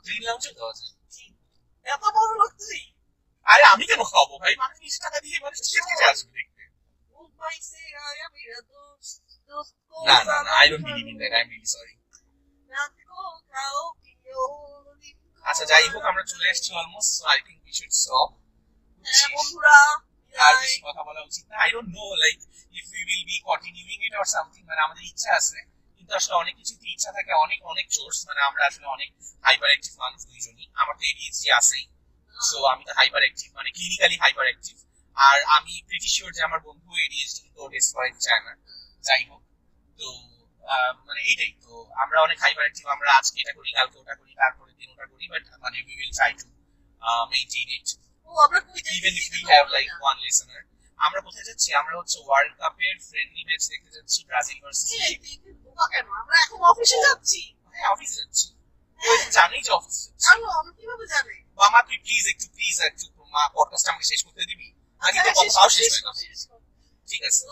গ্রিন লাউঞ্জে দেওয়া যায় এত বড় লোক তুই আরে আমি কেন খাবো ভাই মানুষ 20 টাকা দিয়ে মানুষ খেতে আসবে দেখতে না না না I don't believe in that I am really sorry আচ্ছা যাই হোক আমরা চলে আসছি almost so I think we should stop বন্ধুরা আর বেশি কথা বলা উচিত না I don't know like if we will be continuing it or something মানে আমাদের ইচ্ছা আছে কিন্তু আসলে অনেক কিছুতে ইচ্ছা থাকে অনেক অনেক সোর্স মানে আমরা আসলে অনেক হাইপার অ্যাক্টিভ মানুষ দুইজনই আমার তো এডিএইচডি আছেই সো আমি তো হাইপার অ্যাক্টিভ মানে ক্লিনিক্যালি হাইপার অ্যাক্টিভ আর আমি প্রিটি শিওর যে আমার বন্ধু এডিএইচডি তো টেস্ট করাইতে চায় না যাই হোক তো মানে এইটাই তো আমরা অনেক হাইপার অ্যাক্টিভ আমরা আজকে এটা করি কালকে ওটা করি তারপরে দিন ওটা করি বাট মানে we will try to maintain it even if we have like one listener আমরা কোথায় যাচ্ছি আমরা হচ্ছে ওয়ার্ল্ড কাপের ফ্রেন্ডলি ম্যাচ দেখতে যাচ্ছি ব্রাজিল ভার্সেস আমরা এখন অফিসে যাচ্ছি হ্যাঁ অফিসে যাচ্ছি তুই জানিস যে অফিসে যাচ্ছি জানো আমি কিভাবে জানি মামা তুই প্লিজ একটু মা পডকাস্ট আমাকে শেষ করতে দিবি নাকি তো কথাও শেষ হয় না ঠিক আছে